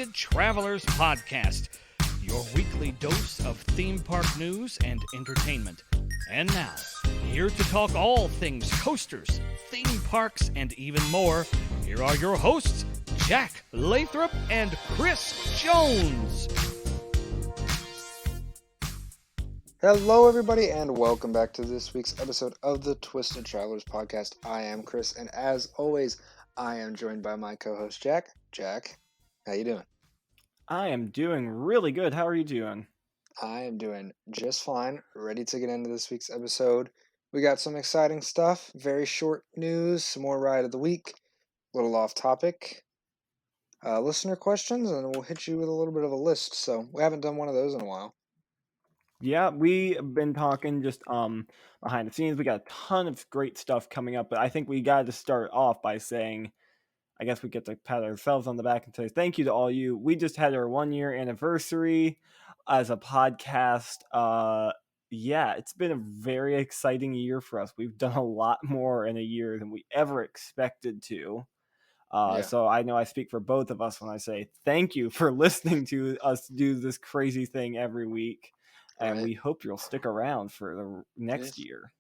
Twisted Travelers Podcast, your weekly dose of theme park news and entertainment. And now, here to talk all things coasters, theme parks, and even more, here are your hosts, Jack Lathrop and Chris Jones. Hello, everybody, and welcome back to this week's episode of the Twisted Travelers Podcast. I am Chris, and as always, I am joined by my co-host, Jack. Jack, how you doing? I am doing really good. How are you doing? I am doing just fine, ready to get into this week's episode. We got some exciting stuff, very short news, some more ride of the week, a little off topic, listener questions, and we'll hit you with a little bit of a list. So we haven't done one of those in a while. Yeah, we've been talking just behind the scenes. We got a ton of great stuff coming up, but I think we got to start off by saying, I guess we get to pat ourselves on the back and say thank you to all you. We just had our 1-year anniversary as a podcast. Yeah, it's been a very exciting year for us. We've done a lot more in a year than we ever expected to. So I know I speak for both of us when I say thank you for listening to us do this crazy thing every week. And we hope you'll stick around for the next year.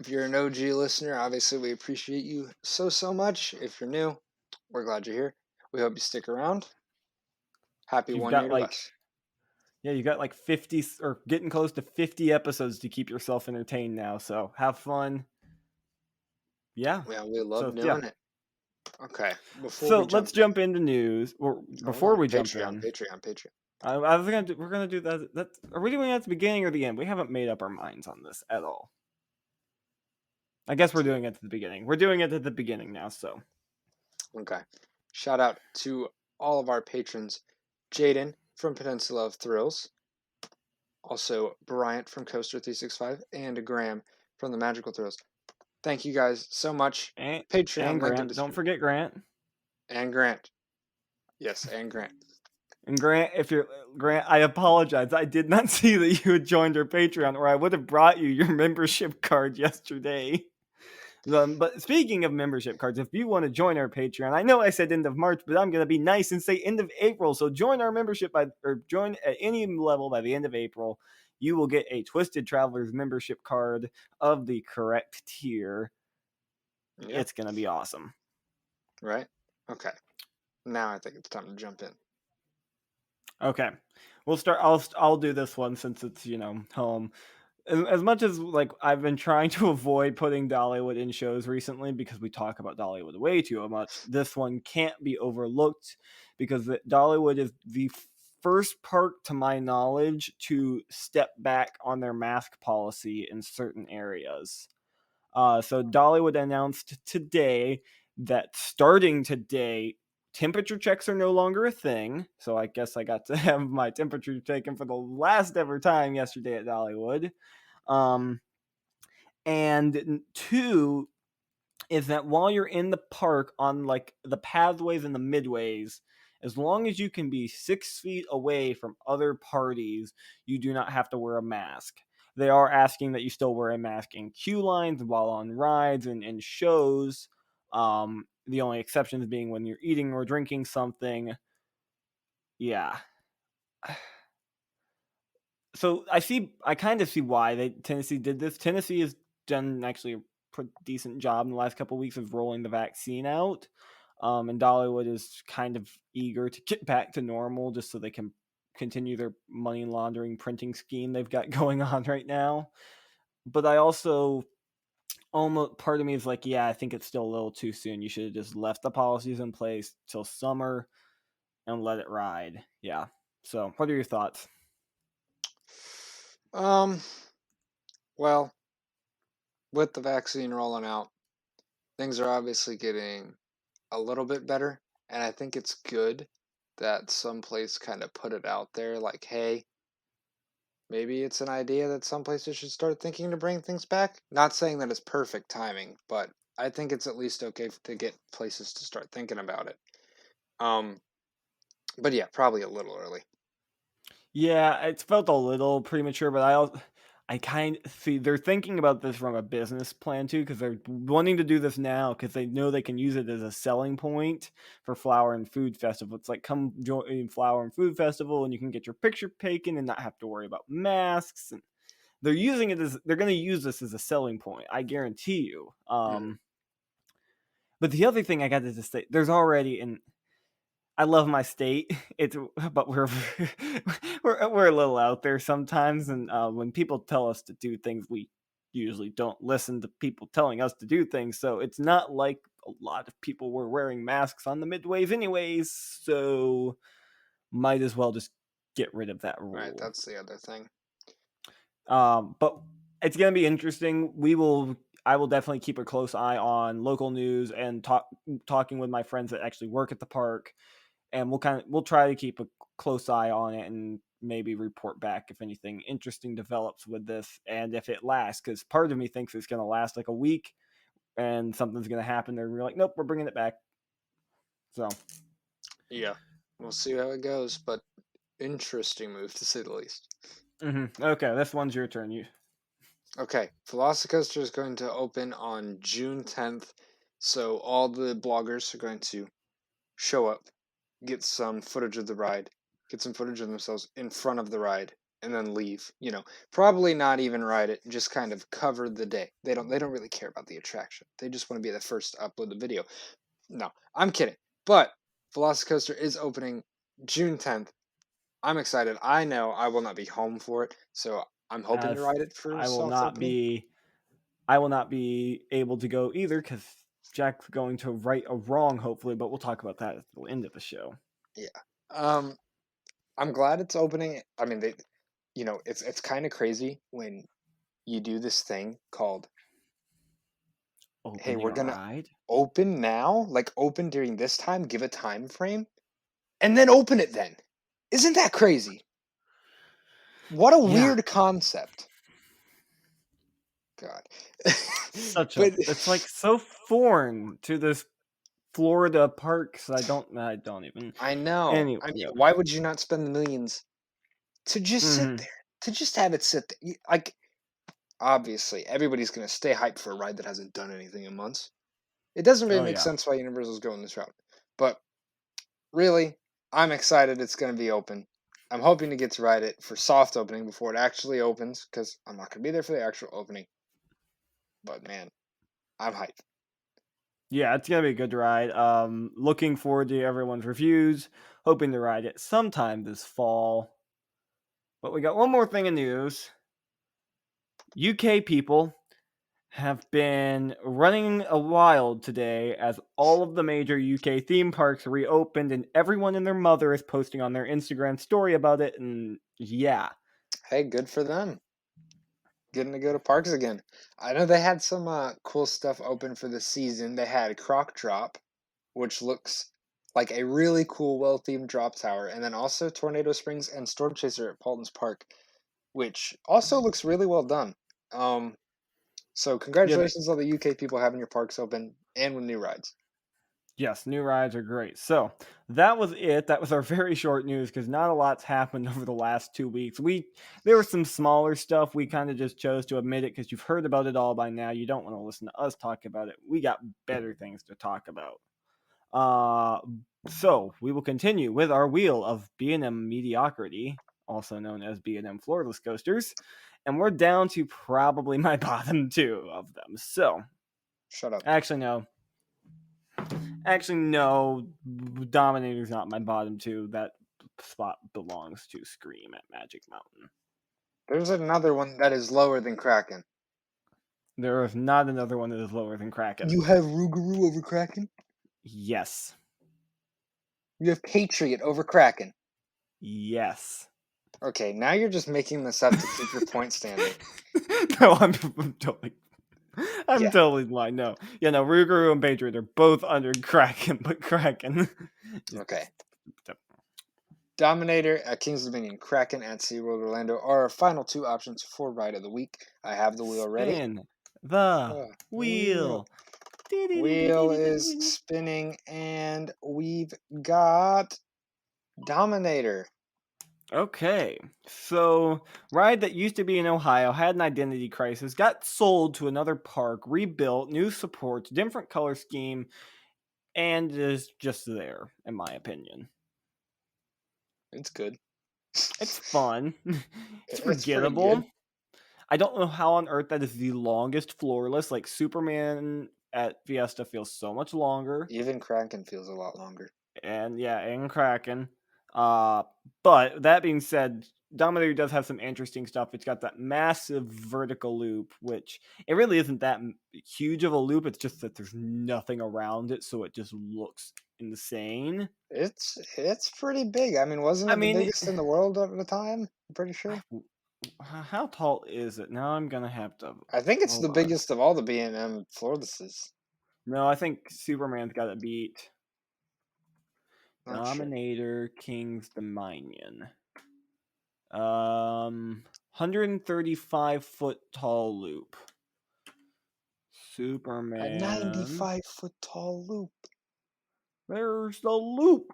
If you're an OG listener, obviously we appreciate you so much. If you're new, we're glad you're here. We hope you stick around. Happy You've 1 got year to us. Yeah, you got like 50 or getting close to 50 episodes to keep yourself entertained now. So have fun. Yeah. We love doing it. Okay. Let's jump into news. Or before we jump in, Patreon. We're gonna do that. Are we doing it at the beginning or the end? We haven't made up our minds on this at all. I guess we're doing it at the beginning. We're doing it at the beginning now. So. Okay. Shout out to all of our patrons: Jaden from Peninsula of Thrills, also Bryant from Coaster 365, and Graham from the Magical Thrills. Thank you guys so much. Patreon and Grant. Don't forget Grant. And Grant. Yes, and Grant. And Grant, I apologize. I did not see that you had joined our Patreon, or I would have brought you your membership card yesterday. But speaking of membership cards, if you want to join our Patreon, I know I said end of March, but I'm going to be nice and say end of April. So join our membership join at any level by the end of April. You will get a Twisted Travelers membership card of the correct tier. Yeah. It's going to be awesome. Right? Okay. Now I think it's time to jump in. Okay. We'll start. I'll do this one since it's, home. As much as I've been trying to avoid putting Dollywood in shows recently because we talk about Dollywood way too much, this one can't be overlooked because Dollywood is the first park, to my knowledge, to step back on their mask policy in certain areas. So Dollywood announced today that starting today, temperature checks are no longer a thing. So I guess I got to have my temperature taken for the last ever time yesterday at Dollywood. And 2 is that while you're in the park on the pathways and the midways, as long as you can be 6 feet away from other parties, you do not have to wear a mask. They are asking that you still wear a mask in queue lines while on rides and in shows. The only exceptions being when you're eating or drinking something. Yeah. So I kind of see why Tennessee did this. Tennessee has done actually a pretty decent job in the last couple of weeks of rolling the vaccine out. And Dollywood is kind of eager to get back to normal just so they can continue their money laundering printing scheme they've got going on right now. But I also, almost part of me is I think it's still a little too soon. You should have just left the policies in place till summer and let it ride. Yeah. So what are your thoughts? Well, with the vaccine rolling out, things are obviously getting a little bit better, and I think it's good that some place kind of put it out there hey, maybe it's an idea that some places should start thinking to bring things back. Not saying that it's perfect timing, but I think it's at least okay to get places to start thinking about it. But yeah, probably a little early. Yeah, it felt a little premature, but they're thinking about this from a business plan too, because they're wanting to do this now because they know they can use it as a selling point for Flower and Food Festival. It's like, come join Flower and Food Festival and you can get your picture taken and not have to worry about masks. And they're going to use this as a selling point, I guarantee you. But the other thing I got to just say, there's already I love my state. But we're a little out there sometimes, and when people tell us to do things, we usually don't listen to people telling us to do things. So it's not like a lot of people were wearing masks on the midways, anyways. So might as well just get rid of that rule. Right, that's the other thing. But it's gonna be interesting. I will definitely keep a close eye on local news and talking with my friends that actually work at the park, and we'll try to keep a close eye on it and maybe report back if anything interesting develops with this and if it lasts. Because part of me thinks it's gonna last like a week, and something's gonna happen. They're like, nope, we're bringing it back. So yeah, we'll see how it goes. But interesting move to say the least. Okay, this one's your turn. Okay, Velocicoaster is going to open on June 10th, so all the bloggers are going to show up, get some footage of the ride, get some footage of themselves in front of the ride, and then leave. Probably not even ride it, just kind of cover the day. They don't really care about the attraction. They just want to be the first to upload the video. No, I'm kidding. But Velocicoaster is opening June 10th. I'm excited. I know I will not be home for it, so I'm hoping to ride it for soft opening. I will not be able to go either because Jack's going to right a wrong, hopefully, but we'll talk about that at the end of the show. Yeah. I'm glad it's opening. I mean, it's kind of crazy when you do this thing called, hey, we're gonna ride? open now, like open during this time, give a time frame, and then open it then. Isn't that crazy? What a weird concept. God. It's like so foreign to this Florida parks. I don't even. I know. Anyway, I mean, why would you not spend the millions to just sit there? To just have it sit there? Like, obviously, everybody's gonna stay hyped for a ride that hasn't done anything in months. It doesn't really make sense why Universal's going this route. But really, I'm excited it's going to be open. I'm hoping to get to ride it for soft opening before it actually opens, because I'm not going to be there for the actual opening. But man, I'm hyped. Yeah, it's going to be a good ride. Looking forward to everyone's reviews. Hoping to ride it sometime this fall. But we got one more thing in news. UK people have been running a wild today as all of the major UK theme parks reopened and everyone and their mother is posting on their Instagram story about it, and yeah. Hey, good for them. Getting to go to parks again. I know they had some cool stuff open for the season. They had Croc Drop, which looks like a really cool, well-themed drop tower, and then also Tornado Springs and Storm Chaser at Paulton's Park, which also looks really well done. So congratulations on the UK people having your parks open and with new rides. Yes, new rides are great. So that was it. That was our very short news because not a lot's happened over the last 2 weeks. There was some smaller stuff. We kind of just chose to admit it because you've heard about it all by now. You don't want to listen to us talk about it. We got better things to talk about. So we will continue with our wheel of B&M mediocrity, also known as B&M floorless coasters, and we're down to probably my bottom two of them. So, shut up. Actually, no. Dominator's not my bottom two. That spot belongs to Scream at Magic Mountain. There's another one that is lower than Kraken. There is not another one that is lower than Kraken. You have Rougarou over Kraken? Yes. You have Patriot over Kraken? Yes. Okay, now you're just making this up to keep your point standing. No, I'm totally lying. No. Yeah, no, Rougarou and Patriot are both under Kraken, but Kraken. Okay. Dominator at King's Dominion, Kraken at SeaWorld Orlando are our final two options for Ride of the Week. I have the wheel ready. Spin the wheel. Wheel is spinning, and we've got Dominator. Okay, so ride that used to be in Ohio had an identity crisis, got sold to another park, rebuilt, new supports, different color scheme, and is just there, in my opinion. It's good. It's fun. It's It's pretty good. forgettable. I don't know how on earth that is the longest floorless. Like Superman at Fiesta feels so much longer. Even Kraken feels a lot longer. And yeah, and Kraken. Uh, but that being said, Dominator does have some interesting stuff. It's got that massive vertical loop, which it really isn't that huge of a loop. It's just that there's nothing around it, so it just looks insane. It's pretty big. I mean, wasn't I it the mean, biggest in the world at the time? I'm pretty sure. how tall is it? Now I'm gonna have to I think it's the hold on. biggest of all the B&M floorlesses. No, I think Superman's got to beat Not sure. Dominator King's Dominion. 135-foot tall loop. A Superman. 95-foot tall loop. There's the loop.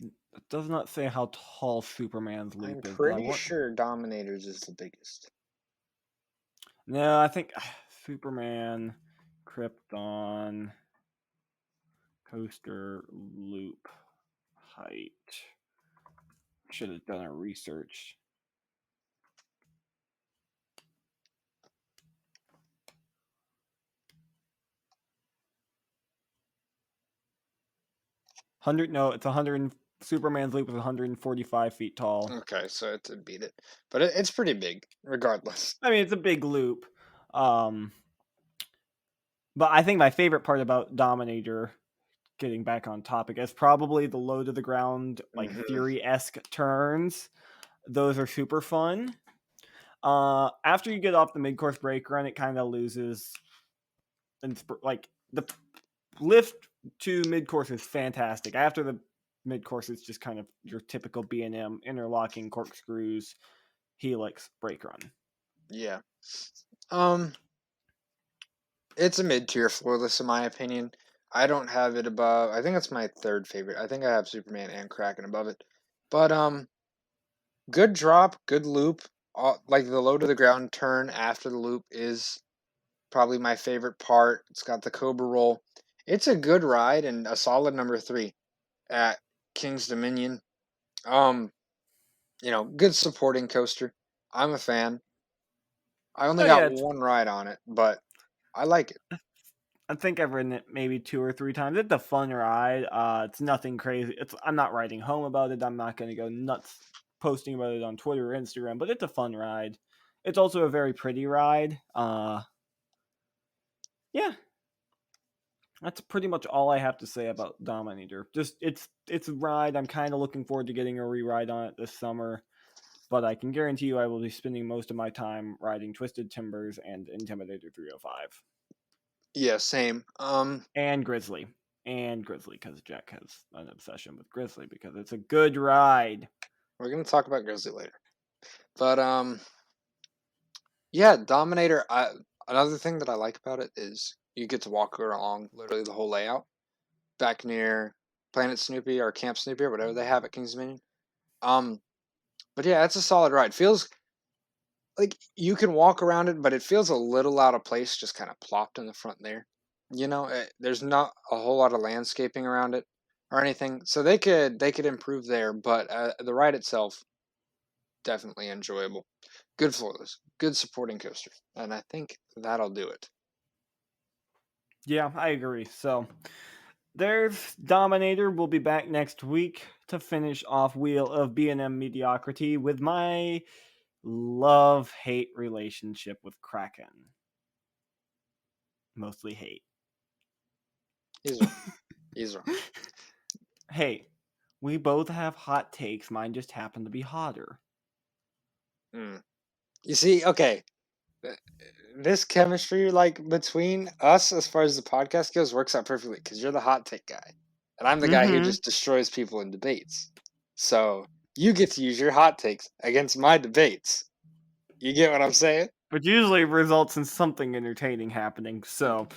It does not say how tall Superman's loop I'm is, but I pretty want. sure Dominator's is the biggest. No, I think Superman, Krypton, coaster loop height. Should have done a research. It's 100. Superman's loop is 145 feet tall. Okay, so it beat it. But it's pretty big, regardless. I mean, it's a big loop. But I think my favorite part about Dominator, getting back on topic, is probably the low to the ground, like Fury-esque turns. Those are super fun. After you get off the mid-course brake run, it kind of loses. Like the lift to mid-course is fantastic. After the mid-course, it's just kind of your typical B&M interlocking corkscrews, helix brake run. Yeah. It's a mid-tier floorless in my opinion. I don't have it above. I think it's my third favorite. I think I have Superman and Kraken above it. But good drop, good loop. Like the low to the ground turn after the loop is probably my favorite part. It's got the Cobra roll. It's a good ride and a solid number 3 at King's Dominion. Good supporting coaster. I'm a fan. I only got one ride on it, but I like it. I think I've ridden it maybe 2 or 3 times. It's a fun ride. It's nothing crazy. I'm not writing home about it. I'm not going to go nuts posting about it on Twitter or Instagram, but it's a fun ride. It's also a very pretty ride. Yeah. That's pretty much all I have to say about Dominator. Just it's a ride. I'm kind of looking forward to getting a re-ride on it this summer. But I can guarantee you I will be spending most of my time riding Twisted Timbers and Intimidator 305. Yeah, same. And Grizzly, because Jack has an obsession with Grizzly because it's a good ride. We're gonna talk about Grizzly later, but yeah, Dominator. Another thing that I like about it is you get to walk along literally the whole layout back near Planet Snoopy or Camp Snoopy or whatever they have at Kings Dominion. But yeah, it's a solid ride. Feels like you can walk around it, but it feels a little out of place, just kind of plopped in the front there. There's not a whole lot of landscaping around it or anything, so they could improve there. But the ride itself, definitely enjoyable. Good floorless, good supporting coaster, and I think that'll do it. Yeah, I agree. So there's Dominator. We'll be back next week to finish off Wheel of B&M Mediocrity with my love-hate relationship with Kraken. Mostly hate. He's wrong. He's wrong. Hey, we both have hot takes. Mine just happen to be hotter. You see, okay, this chemistry, like between us, as far as the podcast goes, works out perfectly because you're the hot take guy, and I'm the guy who just destroys people in debates. So you get to use your hot takes against my debates. You get what I'm saying? Which usually results in something entertaining happening. So,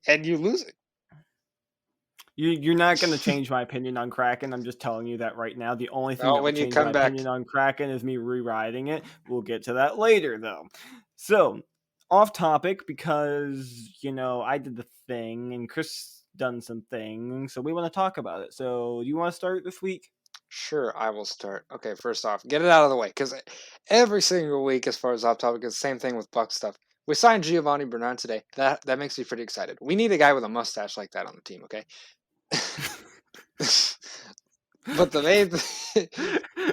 And you lose it. You're not going to change my opinion on Kraken. I'm just telling you that right now. The only thing Oh, that will when you change my come back. opinion on Kraken is me rewriting it. We'll get to that later, though. So, off topic, because, I did the thing and Chris done some things, so we want to talk about it. So, do you want to start this week? Sure, I will start. Okay, first off, get it out of the way, because every single week, as far as off topic, is the same thing with Bucs stuff. We signed Giovanni Bernard today. That makes me pretty excited. We need a guy with a mustache like that on the team, okay? But the main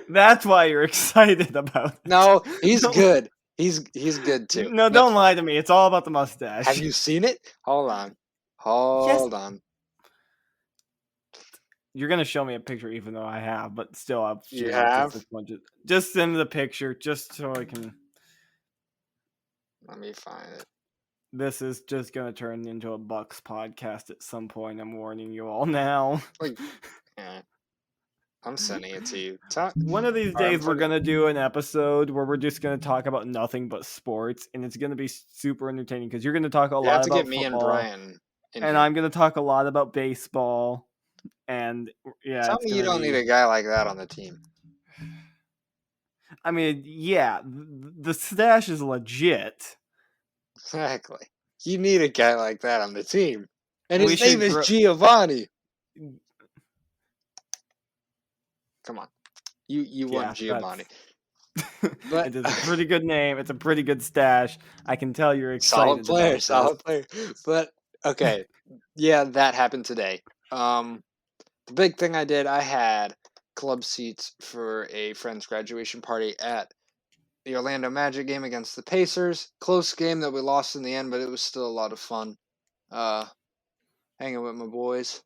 That's why you're excited about it. No, he's No. good. He's good too. No, But don't lie to me. It's all about the mustache. have you seen it? Hold on. Yes. Hold on. You're gonna show me a picture, even though I have, but still, I'll show You have? Just send the picture, just so I can. Let me find it. This is just gonna turn into a Bucs podcast at some point. I'm warning you all now. Like, yeah. I'm sending it to you. One of these days, we're gonna do an episode where we're just gonna talk about nothing but sports, and it's gonna be super entertaining because you're gonna talk a lot about get me football, and Brian. and I'm gonna talk a lot about baseball. And yeah, Tell me you don't need a guy like that on the team. I mean, yeah, the stash is legit. Exactly. You need a guy like that on the team. And his name is Giovanni. Come on. You want Giovanni. But it is a pretty good name. It's a pretty good stash. I can tell you're excited. Solid player. But okay. Yeah, that happened today. The big thing I did, I had club seats for a friend's graduation party at the Orlando Magic game against the Pacers. Close game that we lost in the end, but it was still a lot of fun. Hanging with my boys,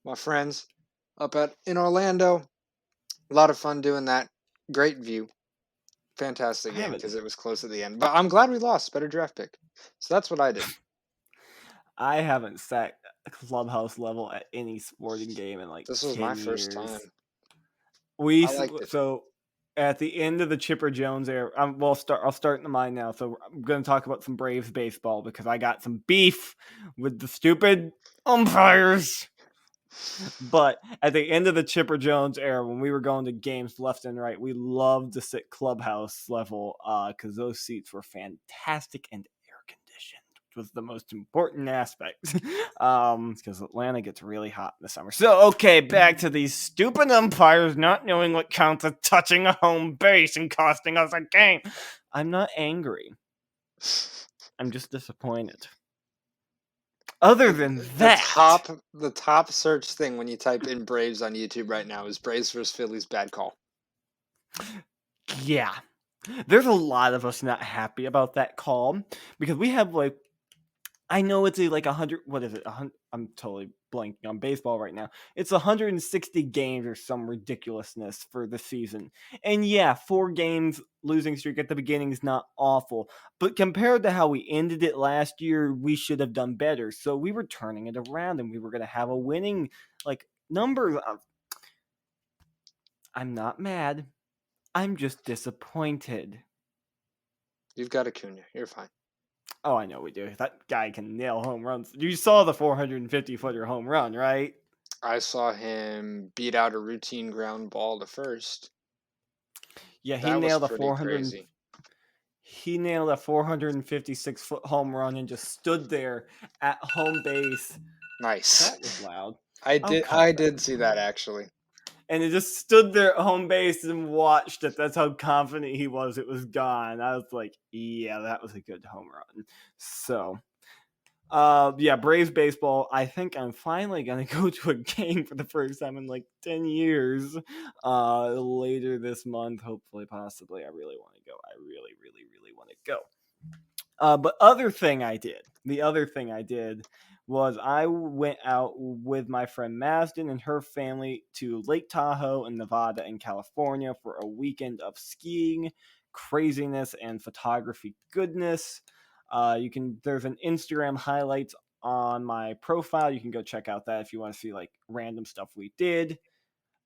my friends up in Orlando. A lot of fun doing that. Great view. Fantastic game because it was close at the end. But I'm glad we lost. Better draft pick. So that's what I did. I haven't sat clubhouse level at any sporting game in like this was 10 my years. first time. So at the end of the Chipper Jones era, I'll start in mine now. So I'm going to talk about some Braves baseball because I got some beef with the stupid umpires. But at the end of the Chipper Jones era, when we were going to games left and right, we loved to sit clubhouse level because those seats were fantastic and air conditioned, which was the most important aspect. Because Atlanta gets really hot in the summer. So, okay, back to these stupid umpires not knowing what counts as touching a home base and costing us a game. I'm not angry. I'm just disappointed. Other than that, the top search thing when you type in Braves on YouTube right now is Braves versus Phillies bad call. Yeah, there's a lot of us not happy about that call because we have like, I know it's like 100. What is it? 100, I'm totally blanking on baseball right now. It's 160 games or some ridiculousness for the season. And yeah, 4 games losing streak at the beginning is not awful. But compared to how we ended it last year, we should have done better. So we were turning it around and we were going to have a winning number. I'm not mad. I'm just disappointed. You've got Acuna. You're fine. Oh, I know we do. That guy can nail home runs. You saw the 450-footer home run, right? I saw him beat out a routine ground ball to first. Yeah, he nailed a 400. He nailed a 456-foot home run and just stood there at home base. Nice. That was loud. I did see that actually. And he just stood there at home base and watched it. That's how confident he was. It was gone. I was like, yeah, that was a good home run. So, yeah, Braves baseball. I think I'm finally going to go to a game for the first time in like 10 years later this month. Hopefully, possibly. I really want to go. I really, really, really want to go. But the other thing I did was I went out with my friend Masden and her family to Lake Tahoe in Nevada and California for a weekend of skiing, craziness, and photography goodness. There's an Instagram highlights on my profile. You can go check out that if you want to see like random stuff we did.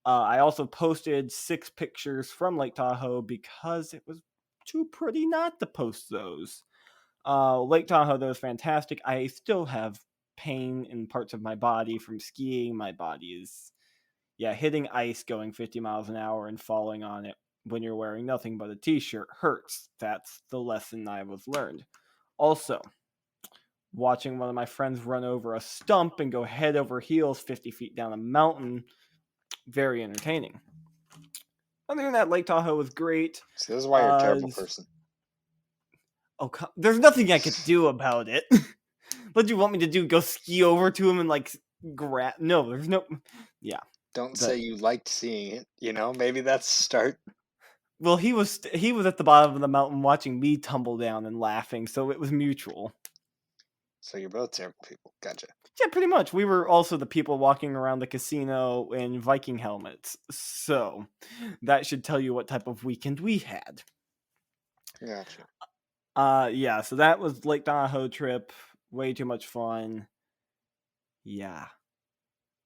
I also posted 6 pictures from Lake Tahoe because it was too pretty not to post those. Lake Tahoe, though, is fantastic. I still have pain in parts of my body from skiing. My body is, hitting ice going 50 miles an hour and falling on it when you're wearing nothing but a t-shirt hurts. That's the lesson I was learned. Also, watching one of my friends run over a stump and go head over heels 50 feet down a mountain, very entertaining. Other than that, Lake Tahoe was great. See, this is why you're a terrible person. Oh, there's nothing I could do about it. What do you want me to do? Go ski over to him and like grab? No, there's no. Yeah. Don't say you liked seeing it. You know, maybe that's the start. Well, he was at the bottom of the mountain watching me tumble down and laughing, so it was mutual. So you're both terrible people. Gotcha. Yeah, pretty much. We were also the people walking around the casino in Viking helmets, so that should tell you what type of weekend we had. Gotcha. Yeah, so that was Lake Tahoe trip. Way too much fun. Yeah.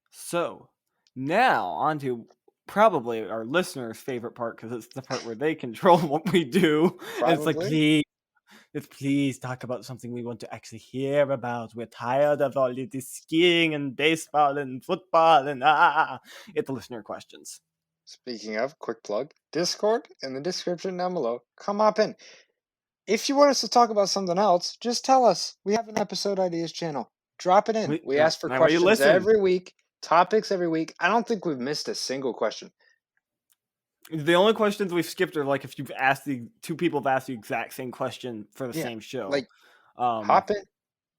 So, now on to probably our listeners' favorite part, because it's the part where they control what we do. And it's like, please talk about something we want to actually hear about. We're tired of all of this skiing and baseball and football and It's the listener questions. Speaking of, quick plug, Discord in the description down below. Come hop in. If you want us to talk about something else, just tell us. We have an episode ideas channel. Drop it in. We ask for questions every week, topics every week. I don't think we've missed a single question. The only questions we've skipped are like if you've asked two people have asked the exact same question for the same show. Like, hop in,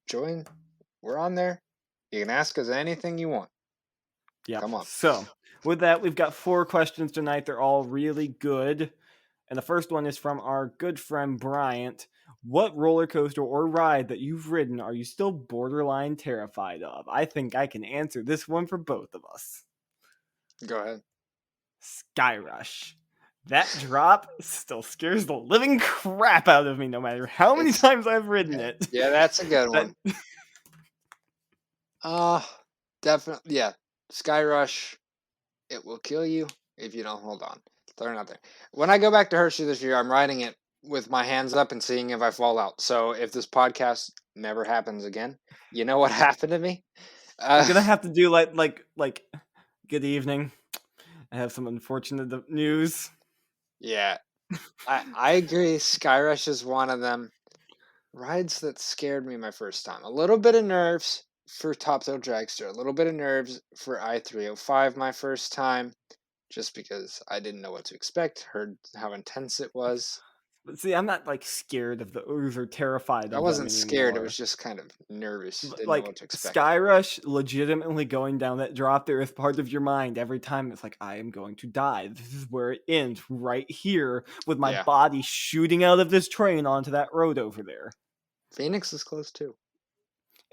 join. We're on there. You can ask us anything you want. Yeah. Come on. So, with that, we've got 4 questions tonight. They're all really good. And the first one is from our good friend Bryant. What roller coaster or ride that you've ridden are you still borderline terrified of? I think I can answer this one for both of us. Go ahead. Sky Rush. That drop still scares the living crap out of me no matter how many times I've ridden it. Yeah, that's a good one. Definitely. Yeah. Sky Rush, it will kill you if you don't hold on. They're not there. When I go back to Hershey this year, I'm riding it with my hands up and seeing if I fall out. So if this podcast never happens again, you know what happened to me? I'm gonna have to do like good evening. I have some unfortunate news. Yeah, I agree. Sky Rush is one of them rides that scared me my first time. A little bit of nerves for Top Thrill Dragster, a little bit of nerves for I-305 my first time, just because I didn't know what to expect, heard how intense it was. But see, I'm not like scared of the Ooze or terrified of them. I wasn't scared, it was just kind of nervous. Didn't know what to expect. Sky Rush, legitimately going down that drop there is part of your mind every time. It's like, I am going to die. This is where it ends, right here, with my body shooting out of this train onto that road over there. Phoenix is close too.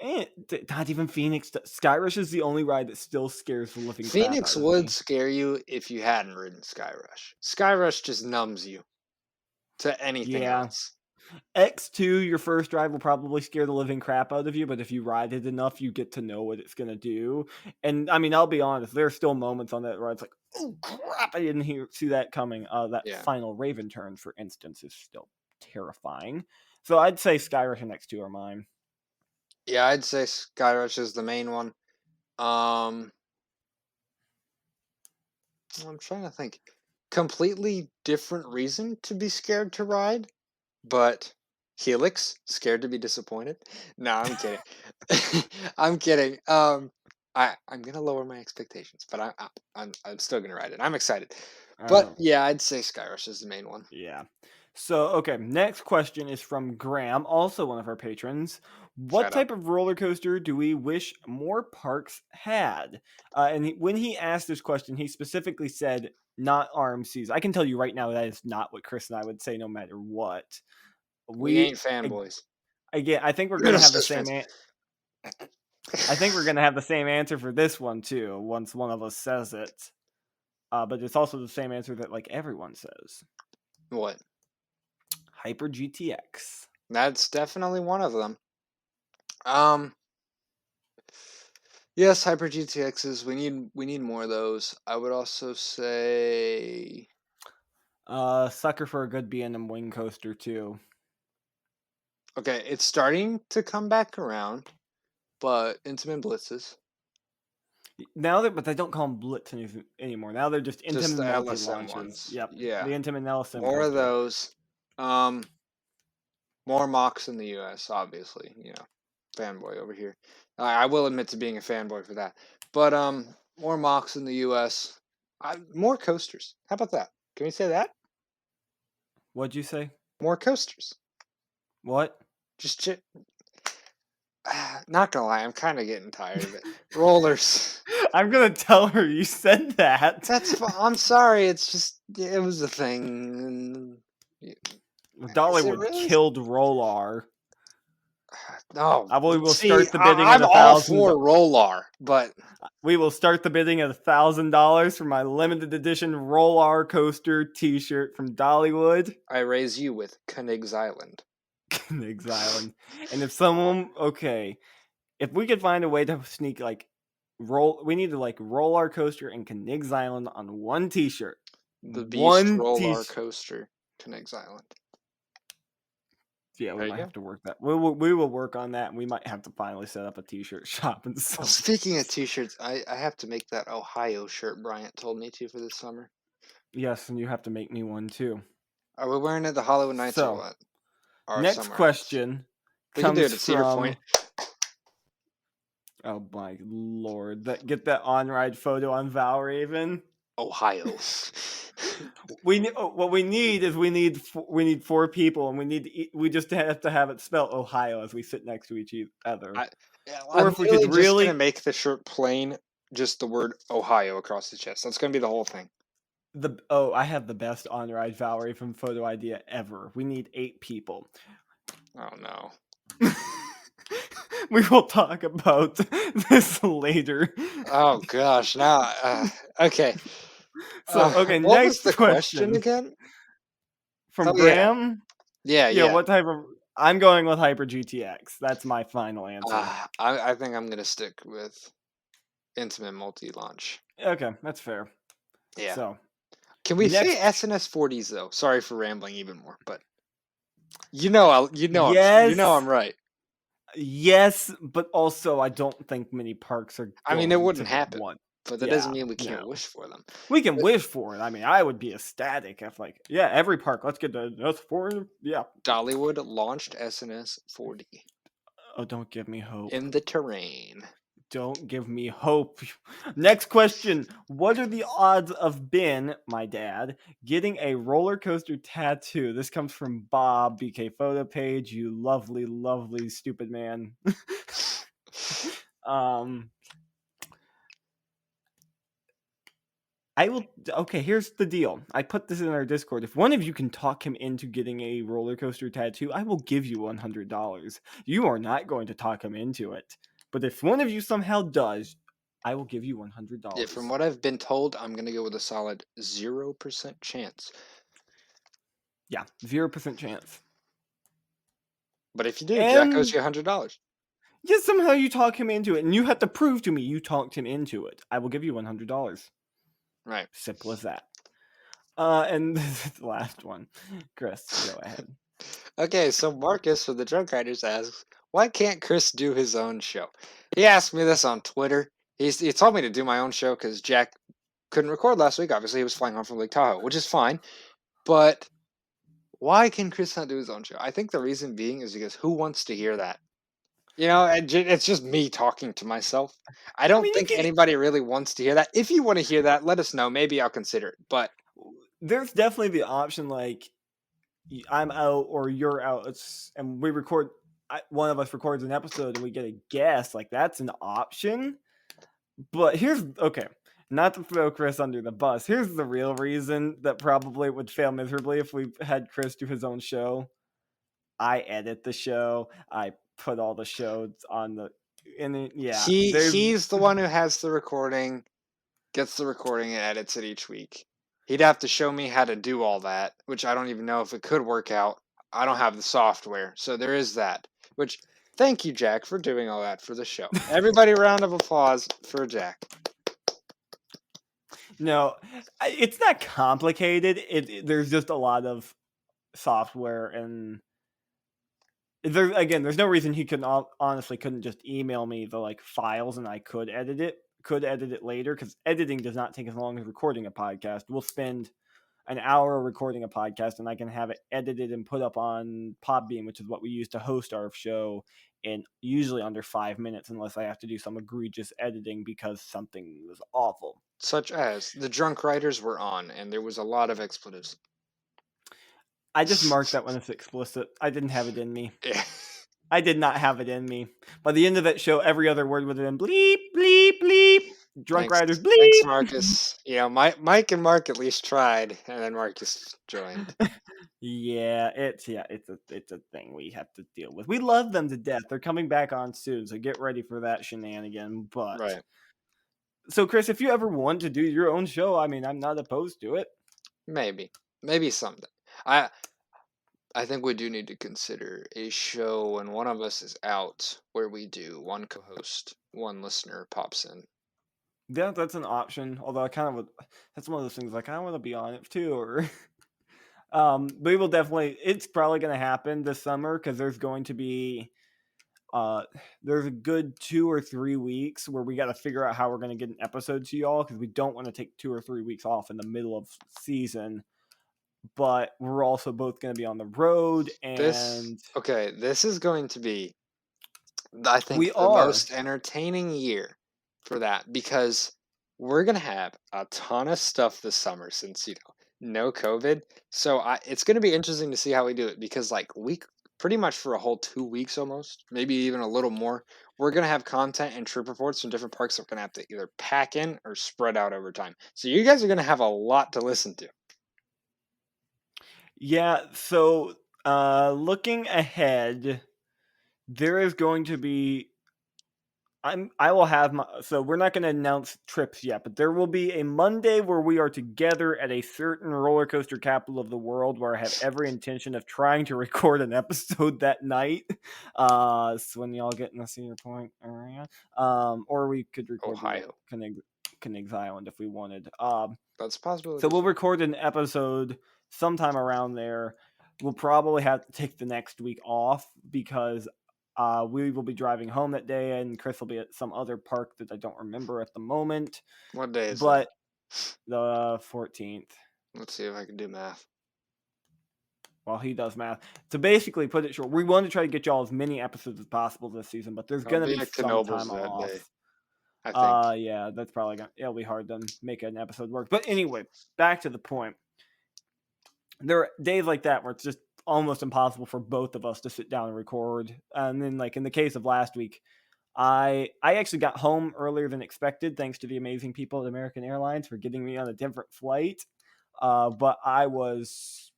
And not even Phoenix. Sky Rush is the only ride that still scares the living crap Phoenix out of would me. scare you if you hadn't ridden Sky Rush. Sky Rush just numbs you to anything else. X2, your first ride will probably scare the living crap out of you, but if you ride it enough, you get to know what it's going to do. And I mean, I'll be honest, there are still moments on that ride. It's like, oh crap, I didn't see that coming. That final Raven turn, for instance, is still terrifying. So I'd say Sky Rush and X2 are mine. Yeah, I'd say Sky Rush is the main one. I'm trying to think. Completely different reason to be scared to ride, but Helix, scared to be disappointed. No, I'm kidding. I'm kidding. I'm gonna lower my expectations, but I'm still gonna ride it. I'm excited. But yeah, I'd say Sky Rush is the main one. Yeah. So, okay, next question is from Graham, also one of our patrons. What type of roller coaster do we wish more parks had? And when he asked this question, he specifically said not RMCs. I can tell you right now that is not what Chris and I would say no matter what. We ain't fanboys. Again, I think we're going to have the same I think we're going to have the same answer for this one too, once one of us says it. But it's also the same answer that like everyone says. What? Hyper GTX. That's definitely one of them. Yes, Hyper GTXs. We need more of those. I would also say sucker for a good B&M wing coaster too. Okay, it's starting to come back around. but Intamin Blitzes. Now but they don't call them Blitz anymore. Now they're just Just Intamin the multi LSM launches. ones. Yep. Yeah. The Intamin LSM. More of coaster. those. More mocks in the US, obviously. Fanboy over here. I will admit to being a fanboy for that. But more mocks in the US. More coasters. How about that? Can we say that? What'd you say? More coasters. What? Just not gonna lie, I'm kind of getting tired of it. Rollers. I'm gonna tell her you said that. That's fine. I'm sorry. It's just it was a thing. Dollywood killed Roller. No, We will see, start the bidding at I'm all $1,000. for Roller, but We will start the bidding at $1,000 for my limited edition Roller coaster T-shirt from Dollywood. I raise you with Knig's Island. Knig's Island. And if we could find a way to sneak we need to Roller coaster and Knig's Island on one T-shirt. The Beast Roller coaster, Knig's Island. Yeah, we might have to work that. We will work on that, and we might have to finally set up a T-shirt shop and stuff. Well, speaking of T-shirts, I have to make that Ohio shirt Bryant told me to for this summer. Yes, and you have to make me one too. Are we wearing it at the Hollywood Nights or what? Or next question we can do it at Cedar Point. Oh my lord! Get that on-ride photo on Valraven. Ohio. What we need is we need 4 people, and we just have to have it spelled Ohio as we sit next to each other. Or if we could really gonna make the shirt plain, just the word Ohio across the chest. That's gonna be the whole thing. I have the best on-ride Valraven photo idea ever. We need 8 people. Oh no. We will talk about this later. Oh gosh, now okay. So what next was the question again? From Graham? Yeah. What type of? I'm going with Hyper GTX. That's my final answer. I think I'm gonna stick with Intamin multi-launch. Okay, that's fair. Yeah. So, can we say SNS 40s though? Sorry for rambling even more, but I'm right. Yes, but also I don't think many parks are. I mean, it wouldn't happen. But that doesn't mean we can't wish for them. We can wish for it. I mean, I would be ecstatic if, every park. Let's get the S4. Yeah. Dollywood launched SNS 40. Oh, don't give me hope. In the terrain. Don't give me hope. Next question. What are the odds of Ben, my dad, getting a roller coaster tattoo? This comes from Bob, BK photo page. You lovely, lovely, stupid man. Here's the deal. I put this in our Discord. If one of you can talk him into getting a roller coaster tattoo, I will give you $100. You are not going to talk him into it. But if one of you somehow does, I will give you $100. Yeah, from what I've been told, I'm going to go with a solid 0% chance. Yeah, 0% chance. But if you do, Jack owes you $100. Yeah, somehow you talk him into it, and you have to prove to me you talked him into it. I will give you $100. Right. Simple as that. And this is the last one. Chris, go ahead. Okay, so Marcus from the Drunk Riders asks, why can't Chris do his own show? He asked me this on Twitter. He told me to do my own show because Jack couldn't record last week. Obviously, he was flying home from Lake Tahoe, which is fine. But why can Chris not do his own show? I think the reason being is because who wants to hear that? It's just me talking to myself. I don't think anybody really wants to hear that. If you want to hear that, let us know. Maybe I'll consider it. But there's definitely the option I'm out or you're out, and we record. One of us records an episode and we get a guest. That's an option. But here's not to throw Chris under the bus. Here's the real reason that probably would fail miserably if we had Chris do his own show. I edit the show. I put all the shows on he's the one who has the recording, gets the recording and edits it each week. He'd have to show me how to do all that, which I don't even know if it could work out. I don't have the software, so there is that. Which, thank you, Jack, for doing all that for the show. Everybody, round of applause for Jack. No, it's not complicated. There's just a lot of software and there's no reason he honestly couldn't just email me the like files and I could edit it later, because editing does not take as long as recording a podcast. We'll spend an hour recording a podcast and I can have it edited and put up on Podbean, which is what we use to host our show, in usually under 5 minutes, unless I have to do some egregious editing because something was awful. Such as the drunk writers were on, and there was a lot of expletives. I just marked that one as explicit. I didn't have it in me. Yeah. I did not have it in me. By the end of that show, every other word would have been bleep, bleep, bleep. Drunk riders, bleep. Thanks, Marcus. Mike and Mark at least tried, and then Marcus joined. Yeah, it's a thing we have to deal with. We love them to death. They're coming back on soon, so get ready for that shenanigan. But Right. So, Chris, if you ever want to do your own show, I mean, I'm not opposed to it. Maybe someday. I think we do need to consider a show when one of us is out, where we do one co-host, one listener pops in. Yeah, that's an option. Although I kind of would, that's one of those things like I want to be on it too. Or, we will definitely. It's probably going to happen this summer because there's going to be, there's a good 2 or 3 weeks where we got to figure out how we're going to get an episode to y'all, because we don't want to take 2 or 3 weeks off in the middle of season. But we're also both going to be on the road, and this is going to be, I think, we the are most entertaining year for that, because we're gonna have a ton of stuff this summer since no COVID. So it's gonna be interesting to see how we do it, because like we pretty much for a whole 2 weeks almost, maybe even a little more, we're gonna have content and trip reports from different parks that we're gonna have to either pack in or spread out over time. So you guys are gonna have a lot to listen to. Yeah, so looking ahead, there is going to be I will have so we're not going to announce trips yet, but there will be a Monday where we are together at a certain roller coaster capital of the world, where I have every intention of trying to record an episode that night. So when y'all get in the Cedar Point area, or we could record Ohio. Knigs Island if we wanted. That's a possibility. So we'll record an episode sometime around there. We'll probably have to take the next week off because we will be driving home that day, and Chris will be at some other park that I don't remember at the moment. What day is that? But the 14th. Let's see if I can do math. Well, he does math. To basically put it short, we want to try to get y'all as many episodes as possible this season, but there's going to be some time off. Day, I think. Yeah, that's probably it'll be hard to make an episode work. But anyway, back to the point. There are days like that where it's just almost impossible for both of us to sit down and record. And then, like in the case of last week, I actually got home earlier than expected, thanks to the amazing people at American Airlines for getting me on a different flight. But I was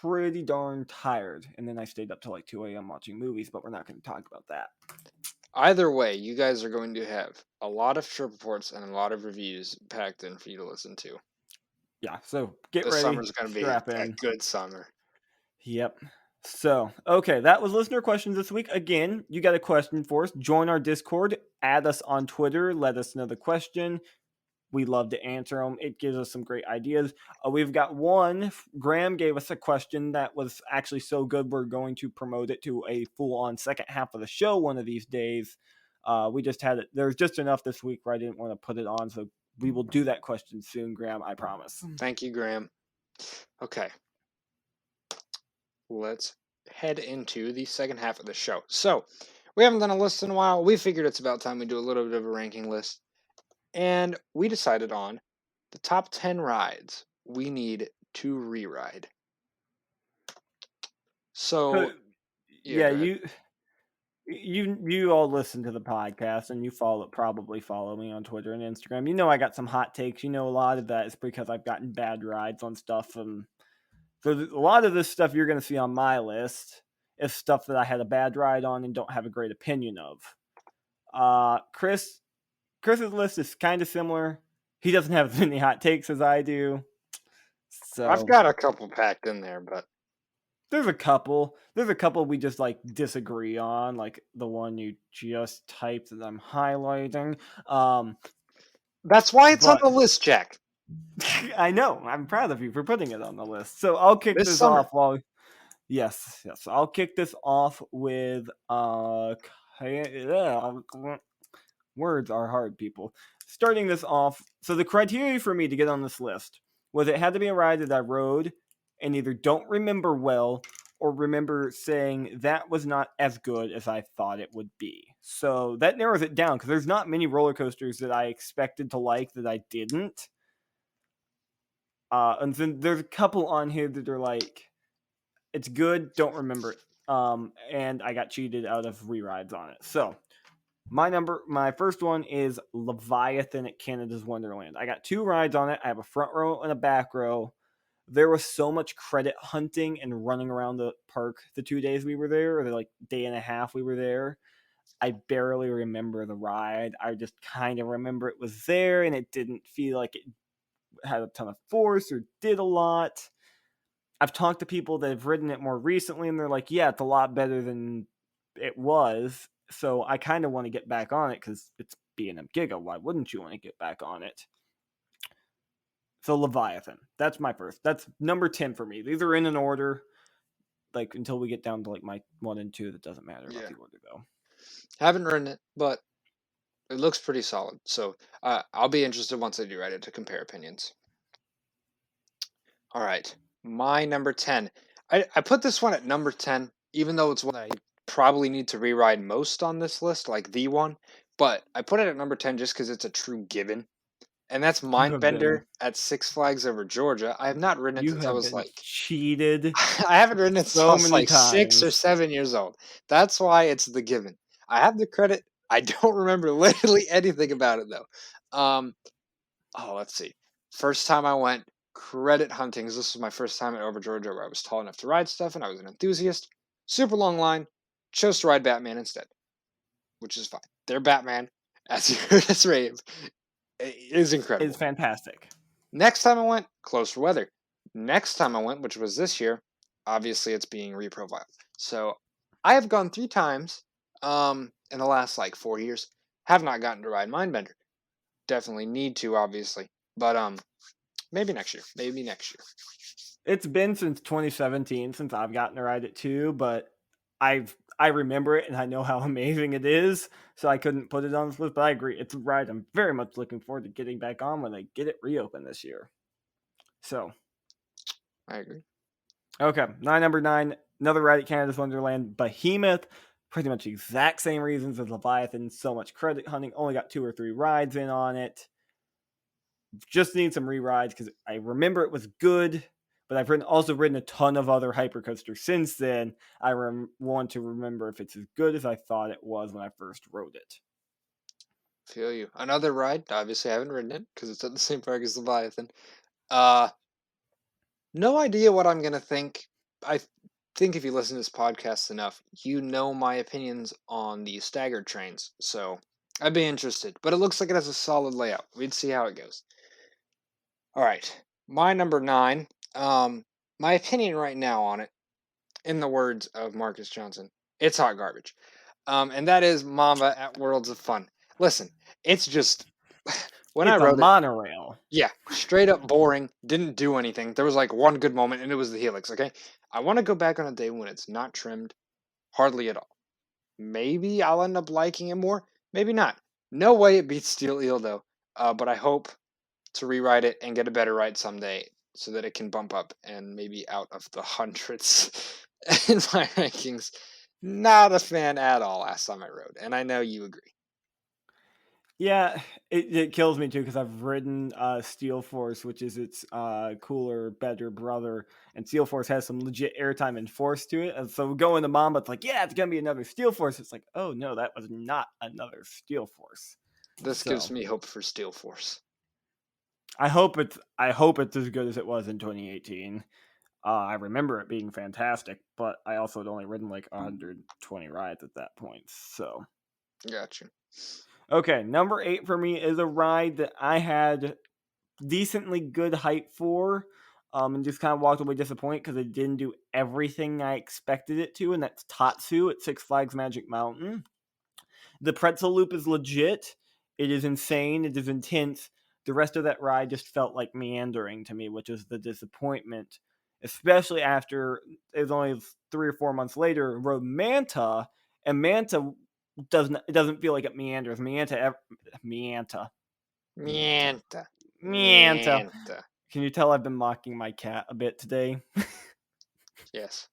pretty darn tired, and then I stayed up till like 2 a.m. watching movies, but we're not going to talk about that. Either way, you guys are going to have a lot of trip reports and a lot of reviews packed in for you to listen to. Yeah, so get ready. This summer's going to be a good summer. Yep. So, okay, that was listener questions this week. Again, you got a question for us, join our Discord, add us on Twitter, let us know the question. We love to answer them. It gives us some great ideas. We've got one. Graham gave us a question that was actually so good, we're going to promote it to a full-on second half of the show one of these days. We just had it. There's just enough this week where I didn't want to put it on, so we will do that question soon, Graham, I promise. Thank you, Graham. Okay. Let's head into the second half of the show. So, we haven't done a list in a while. We figured it's about time we do a little bit of a ranking list. And we decided on the top 10 rides we need to re-ride. So yeah, you all listen to the podcast, and you probably follow me on Twitter and Instagram. You know I got some hot takes. You know a lot of that is because I've gotten bad rides on stuff, and so a lot of this stuff you're going to see on my list is stuff that I had a bad ride on and don't have a great opinion of. Chris's list is kind of similar. He doesn't have as many hot takes as I do. So I've got a couple packed in there, but there's a couple we just like disagree on, like the one you just typed that I'm highlighting. That's why it's on the list, Jack. I know. I'm proud of you for putting it on the list. So I'll kick this off while Yes. I'll kick this off with words are hard, people. Starting this off, so the criteria for me to get on this list was it had to be a ride that I rode and either don't remember well or remember saying that was not as good as I thought it would be. So that narrows it down because there's not many roller coasters that I expected to like that I didn't. And then there's a couple on here that are like, it's good, don't remember it. And I got cheated out of re-rides on it. So my first one is Leviathan at Canada's Wonderland. I got 2 rides on it. I have a front row and a back row. There was so much credit hunting and running around the park the 2 days we were there, or the like day and a half we were there. I barely remember the ride. I just kind of remember it was there and it didn't feel like it had a ton of force or did a lot. I've talked to people that have ridden it more recently and they're like, yeah, it's a lot better than it was. So I kind of want to get back on it because it's B&M Giga. Why wouldn't you want to get back on it? So Leviathan, that's my first. That's number 10 for me. These are in an order, like until we get down to like my 1 and 2. That doesn't matter about the order though. Haven't ridden it, but it looks pretty solid. So I'll be interested once I do ride it to compare opinions. All right, my number 10. I put this one at number 10, even though it's one I probably need to re-ride most on this list, like the one. But I put it at number 10 just because it's a true given. And that's Mindbender at Six Flags Over Georgia. I have not ridden it since I was like cheated. I haven't ridden it since I was like 6 or 7 years old. That's why it's the given. I have the credit. I don't remember literally anything about it though. Let's see. First time I went credit hunting, because this was my first time at Over Georgia where I was tall enough to ride stuff and I was an enthusiast. Super long line. Chose to ride Batman instead, which is fine. They're Batman, as you heard us rave. It is incredible. It's fantastic. Next time I went, closer weather. Next time I went, which was this year, obviously it's being reprofiled. So I have gone 3 times in the last like 4 years. Have not gotten to ride Mindbender. Definitely need to, obviously. But maybe next year. It's been since 2017 since I've gotten to ride it too, but I remember it and I know how amazing it is, so I couldn't put it on this list, but I agree. It's a ride I'm very much looking forward to getting back on when they get it reopened this year. So. I agree. Okay, number 9, another ride at Canada's Wonderland, Behemoth. Pretty much the exact same reasons as Leviathan. So much credit hunting. Only got 2 or 3 rides in on it. Just need some re-rides because I remember it was good, but I've also ridden a ton of other hypercoasters since then. I want to remember if it's as good as I thought it was when I first rode it. Feel you. Another ride. Obviously, I haven't ridden it because it's at the same park as Leviathan. No idea what I'm gonna think. I think if you listen to this podcast enough, you know my opinions on the staggered trains. So I'd be interested. But it looks like it has a solid layout. We'd see how it goes. All right, my number 9. My opinion right now on it, in the words of Marcus Johnson, it's hot garbage. And that is Mamba at Worlds of Fun. Listen, it's just when it's I rode a monorail. Yeah, straight up boring. Didn't do anything. There was like one good moment, and it was the Helix. Okay, I want to go back on a day when it's not trimmed, hardly at all. Maybe I'll end up liking it more. Maybe not. No way it beats Steel Eel though. But I hope to rewrite it and get a better ride someday, so that it can bump up and maybe out of the hundreds in my rankings. Not a fan at all last time I rode, and I know you agree. Yeah, it kills me too because I've ridden Steel Force, which is its cooler, better brother, and Steel Force has some legit airtime and force to it. And so going to Mamba, it's like, yeah, it's gonna be another Steel Force. It's like, oh no, that was not another Steel Force. This gives me hope for Steel Force. I hope it's as good as it was in 2018. I remember it being fantastic, but I also had only ridden like 120 rides at that point. So, gotcha. Okay, number 8 for me is a ride that I had decently good hype for, and just kind of walked away disappointed because it didn't do everything I expected it to, and that's Tatsu at Six Flags Magic Mountain. The pretzel loop is legit. It is insane. It is intense. The rest of that ride just felt like meandering to me, which is the disappointment. especially after it was only 3 or 4 months later, rode Manta, and Manta doesn't feel like it meanders. Manta. Mienta. Manta. Mienta. Can you tell I've been mocking my cat a bit today? Yes.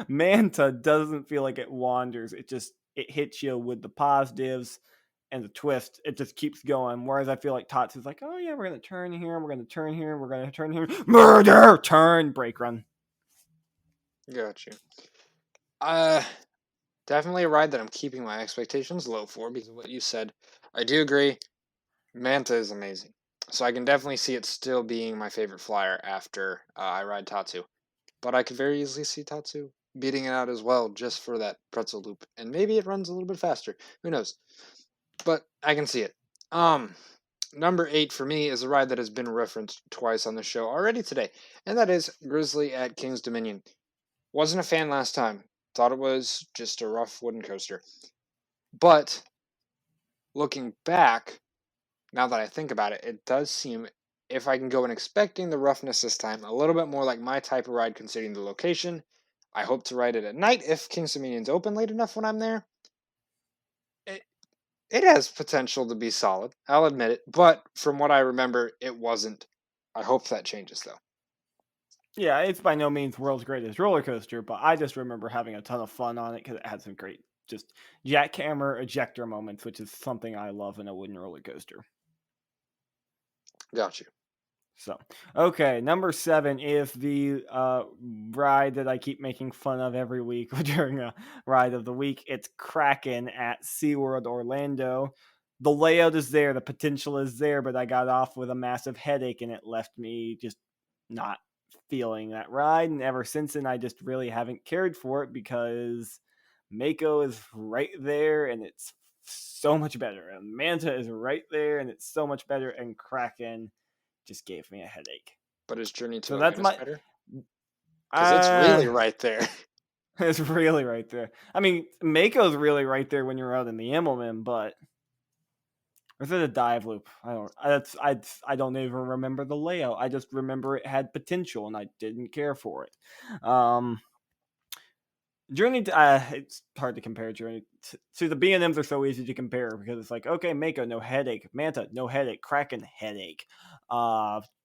Manta doesn't feel like it wanders. It hits you with the positives and the twist. It just keeps going. Whereas I feel like Tatsu's like, oh yeah, we're gonna turn here, we're gonna turn here, we're gonna turn here. Murder! Turn, brake run. Got you. Definitely a ride that I'm keeping my expectations low for because of what you said. I do agree. Manta is amazing. So I can definitely see it still being my favorite flyer after I ride Tatsu. But I could very easily see Tatsu beating it out as well just for that pretzel loop. And maybe it runs a little bit faster. Who knows? But I can see it. Number 8 for me is a ride that has been referenced twice on the show already today, and that is Grizzly at King's Dominion. Wasn't a fan last time. Thought it was just a rough wooden coaster. But looking back, now that I think about it, it does seem, if I can go in expecting the roughness this time, a little bit more like my type of ride considering the location. I hope to ride it at night if King's Dominion's open late enough when I'm there. It has potential to be solid, I'll admit it, but from what I remember, it wasn't. I hope that changes, though. Yeah, it's by no means world's greatest roller coaster, but I just remember having a ton of fun on it because it had some great just jackhammer ejector moments, which is something I love in a wooden roller coaster. Got you. So, okay, number 7 is the ride that I keep making fun of every week during a ride of the week. It's Kraken at SeaWorld Orlando. The layout is there, the potential is there, but I got off with a massive headache and it left me just not feeling that ride. And ever since then, I just really haven't cared for it because Mako is right there and it's so much better. And Manta is right there and it's so much better. And Kraken just gave me a headache. But is Journey to So that's Atlantis my. better? Because it's really right there. It's really right there. I mean, Mako's really right there when you're out in the Immelman, but or is it a dive loop? I don't even remember the layout. I just remember it had potential, and I didn't care for it. Journey to, it's hard to compare Journey to the B&Ms are so easy to compare because it's like, okay, Mako, no headache. Manta, no headache. Kraken, headache.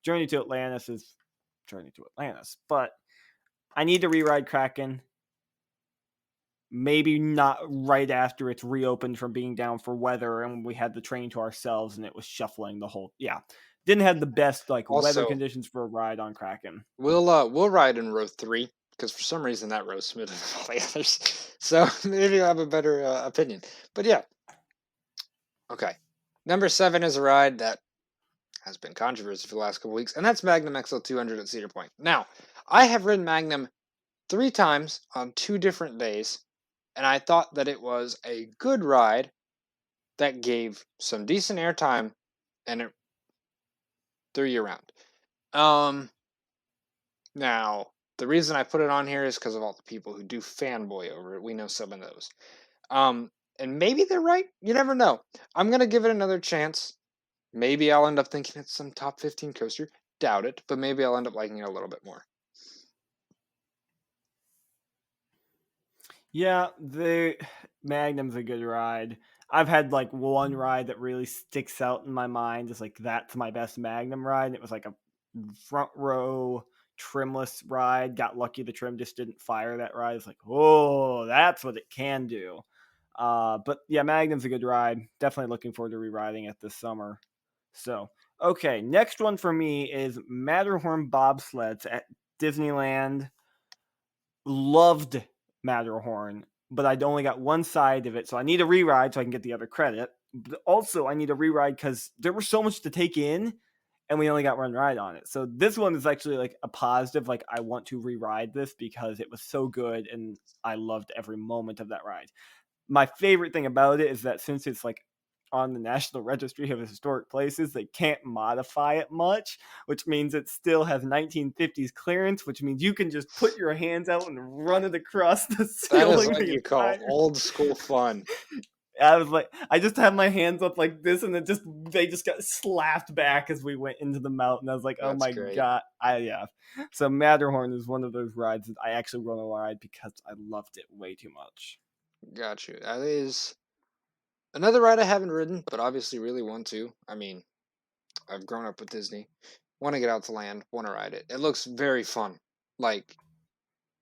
Journey to Atlantis is Journey to Atlantis. But I need to re-ride Kraken. Maybe not right after it's reopened from being down for weather and we had the train to ourselves and it was shuffling the whole, didn't have the best like Also, weather conditions for a ride on Kraken. We'll ride in row 3 because for some reason that row's smoother than all the others. So maybe you'll have a better opinion. But yeah. Okay. Number 7 is a ride that has been controversy for the last couple weeks, and that's Magnum XL200 at Cedar Point. Now, I have ridden Magnum 3 times on 2 different days, and I thought that it was a good ride that gave some decent airtime, and it threw you around. Now, the reason I put it on here is because of all the people who do fanboy over it. We know some of those. And maybe they're right. You never know. I'm going to give it another chance. Maybe I'll end up thinking it's some top 15 coaster. Doubt it, but maybe I'll end up liking it a little bit more. Yeah, the Magnum's a good ride. I've had like one ride that really sticks out in my mind. It's like that's my best Magnum ride. And it was like a front row trimless ride. Got lucky the trim just didn't fire that ride. It's like, oh, that's what it can do. But yeah, Magnum's a good ride. Definitely looking forward to re-riding it this summer. So, okay, next one for me is Matterhorn bobsleds at Disneyland. Loved Matterhorn, but I'd only got one side of it, so I need a re-ride so I can get the other credit. But also, I need a re-ride because there was so much to take in, and we only got one ride on it. So this one is actually like a positive. Like I want to re-ride this because it was so good, and I loved every moment of that ride. My favorite thing about it is that since it's like on the National Registry of Historic Places, they can't modify it much, which means it still has 1950s clearance, which means you can just put your hands out and run it across the ceiling. That is what you call old school fun. I was like, I just had my hands up like this, and they just got slapped back as we went into the mountain. I was like, oh That's my great. god, yeah. So Matterhorn is one of those rides that I actually want to ride because I loved it way too much. Got you. That is another ride I haven't ridden, but obviously really want to. I mean, I've grown up with Disney. Want to get out to land. Want to ride it. It looks very fun. Like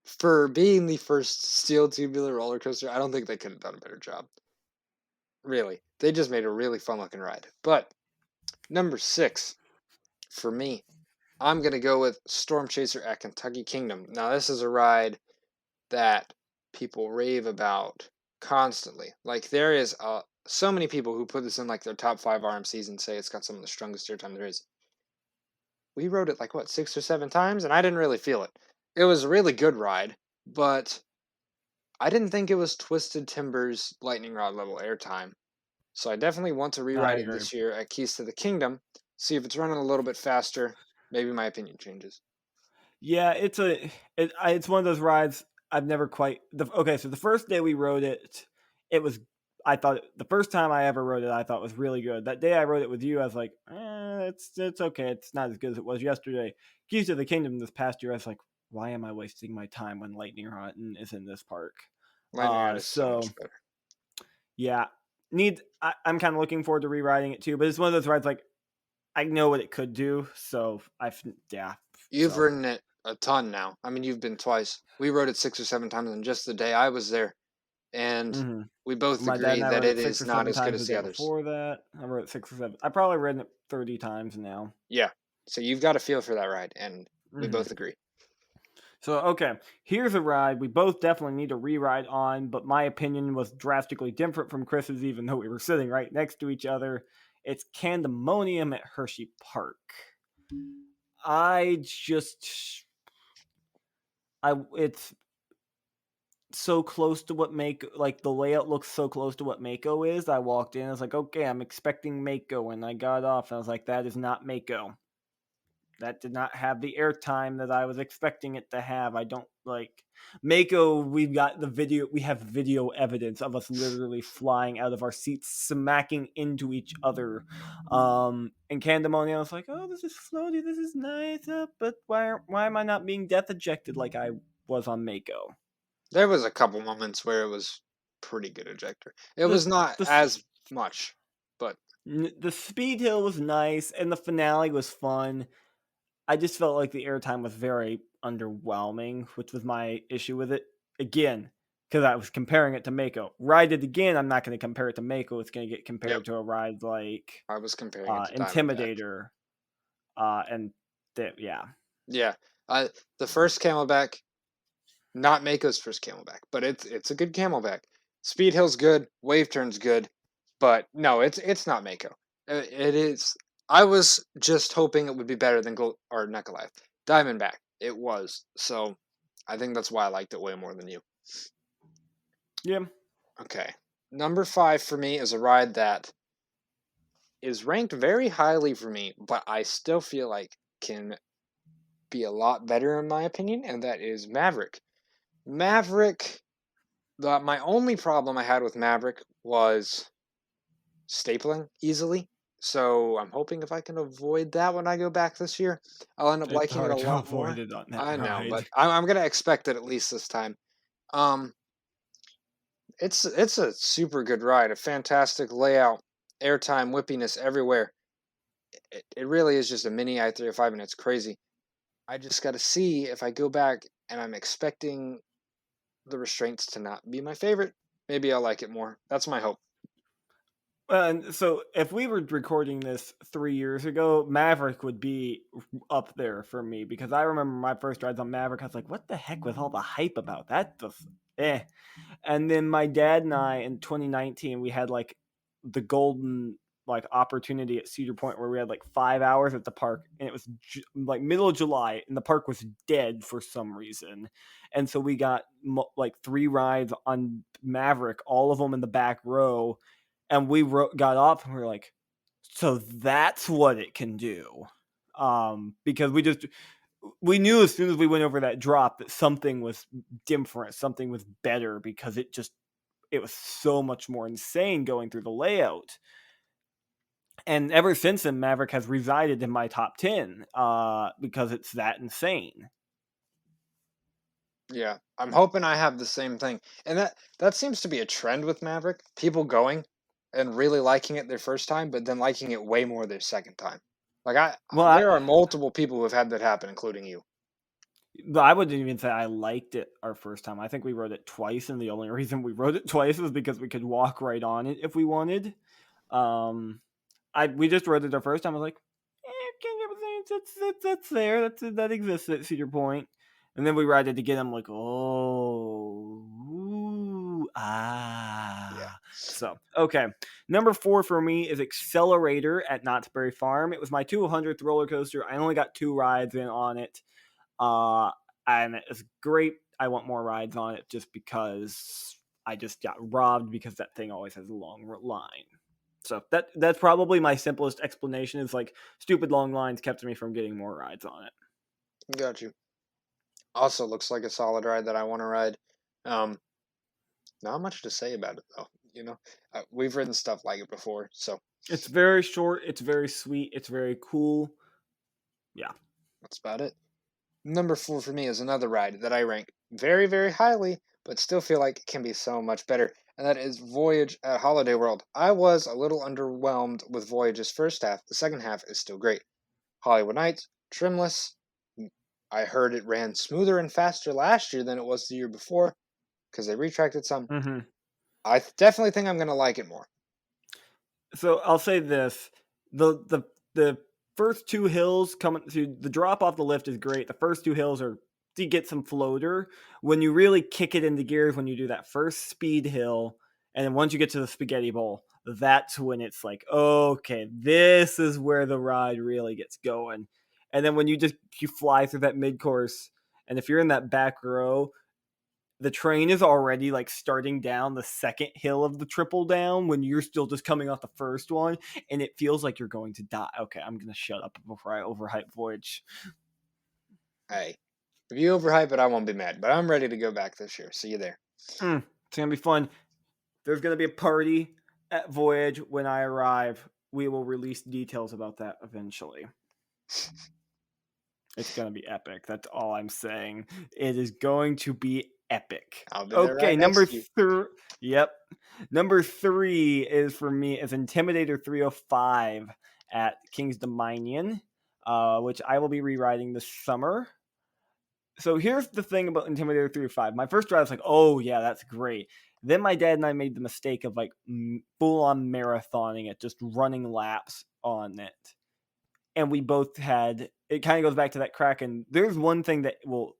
for being the first steel tubular roller coaster, I don't think they could have done a better job. Really, they just made a really fun looking ride. But number 6 for me, I'm gonna go with Storm Chaser at Kentucky Kingdom. Now this is a ride that people rave about constantly. Like there is so many people who put this in like their top 5 RMCs and say it's got some of the strongest airtime there is. We rode it like what 6 or 7 times, and I didn't really feel it. It was a really good ride, but I didn't think it was Twisted Timber's lightning rod level airtime. So I definitely want to I rewrite it agree. this year at Keys to the Kingdom, see if it's running a little bit faster. Maybe my opinion changes. Yeah, it's one of those rides I've never quite. Okay, so the first day we rode it, it was. I thought the first time I ever rode it, I thought was really good. That day I rode it with you, I was like, it's okay. It's not as good as it was yesterday. Keys to the Kingdom this past year, I was like, why am I wasting my time when Lightning Rotten is in this park? Lightning Rod is so So much better. yeah, I'm kind of looking forward to rewriting it too. But it's one of those rides like I know what it could do, so yeah. You've So ridden it a ton now. I mean, you've been twice. We rode it 6 or 7 times in just the day I was there, and mhm. we both My dad agree and I that rode it it 6 is or not 7 as good times the as the day others. before that. I rode it 6 or 7. I probably ridden it 30 times now. Yeah. So you've got a feel for that ride, and we Mhm. both agree. So, okay, here's a ride we both definitely need to re-ride on, but my opinion was drastically different from Chris's, even though we were sitting right next to each other. It's Candemonium at Hershey Park. I just, it's so close to what Mako, like the layout looks so close to what Mako is. I walked in, I was like, okay, I'm expecting Mako, and I got off, and I was like, that is not Mako. That did not have the airtime that I was expecting it to have. I don't like Mako. We've got the video. We have video evidence of us literally flying out of our seats, smacking into each other. And Candemonium, I was like, oh, this is floaty. This is nice. But why am I not being death ejected like I was on Mako? There was a couple moments where it was pretty good ejector. It was not The as much, but the speed hill was nice, and the finale was fun. I just felt like the airtime was very underwhelming, which was my issue with it. Again, because I was comparing it to Mako. Ride it again, I'm not going to compare it to Mako. It's going to get yep, compared to a ride like I was comparing it to Diamondback. Intimidator. And yeah. Yeah, the first Camelback, not Mako's first Camelback, but it's a good Camelback. Speed Hill's good, Wave Turn's good, but no, it's not Mako. It is. I was just hoping it would be better than Gold or not Goliath, Diamondback. It was, so I think that's why I liked it way more than you. Yeah. Okay, number 5 for me is a ride that is ranked very highly for me, but I still feel like can be a lot better in my opinion, and that is Maverick. Maverick, my only problem I had with Maverick was stapling easily. So I'm hoping if I can avoid that when I go back this year, I'll end up It's liking it a hard to lot avoid more. it on that I know, ride. but I'm gonna expect it at least this time. Um, it's a super good ride, a fantastic layout, airtime, whippiness everywhere. It really is just a mini I-305, and it's crazy. I just got to see if I go back and I'm expecting the restraints to not be my favorite. Maybe I'll like it more. That's my hope. And so if we were recording this 3 years ago, Maverick would be up there for me because I remember my first rides on Maverick. I was like, what the heck was all the hype about that? Just eh. And then my dad and I in 2019, we had like the golden like opportunity at Cedar Point where we had like 5 hours at the park, and it was like middle of July, and the park was dead for some reason. And so we got like 3 rides on Maverick, all of them in the back row, and we got off and we were like, so that's what it can do. Because we knew as soon as we went over that drop that something was different, something was better because it just it was so much more insane going through the layout. And ever since then, Maverick has resided in my top 10 because it's that insane. Yeah, I'm hoping I have the same thing. And that seems to be a trend with Maverick. People going and really liking it their first time, but then liking it way more their second time. Like Well, there are multiple people who have had that happen, including you. I wouldn't even say I liked it our first time. I think we rode it twice, and the only reason we rode it twice was because we could walk right on it if we wanted. We just rode it our first time. I was like, that's there. That exists at Cedar Point. And then we ride it again. I'm like, Yeah. So, okay. Number 4 for me is Accelerator at Knott's Berry Farm. It was my 200th roller coaster. I only got 2 rides in on it. And it's great. I want more rides on it just because I just got robbed because that thing always has a long line. So that's probably my simplest explanation is like stupid long lines kept me from getting more rides on it. Got you. Also looks like a solid ride that I want to ride. Not much to say about it though. We've ridden stuff like it before, so it's very short. It's very sweet. It's very cool. Yeah, that's about it. Number 4 for me is another ride that I rank very, very highly, but still feel like it can be so much better, and that is Voyage at Holiday World. I was a little underwhelmed with Voyage's first half. The second half is still great. Hollywood Nights, trimless. I heard it ran smoother and faster last year than it was the year before because they retracted some. Mm-hmm. I definitely think I'm going to like it more. So I'll say this: the first 2 hills coming to the drop off the lift is great. The first 2 hills are to get some floater. When you really kick it into gears, when you do that first speed hill, and then once you get to the spaghetti bowl, that's when it's like, okay, this is where the ride really gets going. And then when you fly through that mid course, and if you're in that back row, the train is already like starting down the second hill of the triple down when you're still just coming off the first one, and it feels like you're going to die. Okay, I'm gonna shut up before I overhype Voyage. Hey, if you overhype it, I won't be mad, but I'm ready to go back this year. See you there. It's gonna be fun. There's gonna be a party at Voyage when I arrive. We will release details about that eventually. It's gonna be epic. That's all I'm saying. It is going to be epic. I'll be there right number next to you. 3. Yep. Number 3 is for me is Intimidator 305 at King's Dominion, which I will be rewriting this summer. So here's the thing about Intimidator 305. My first ride was like, oh yeah, that's great. Then my dad and I made the mistake of like full on marathoning it, just running laps on it. And we both had, it kind of goes back to that crack. And there's one thing that will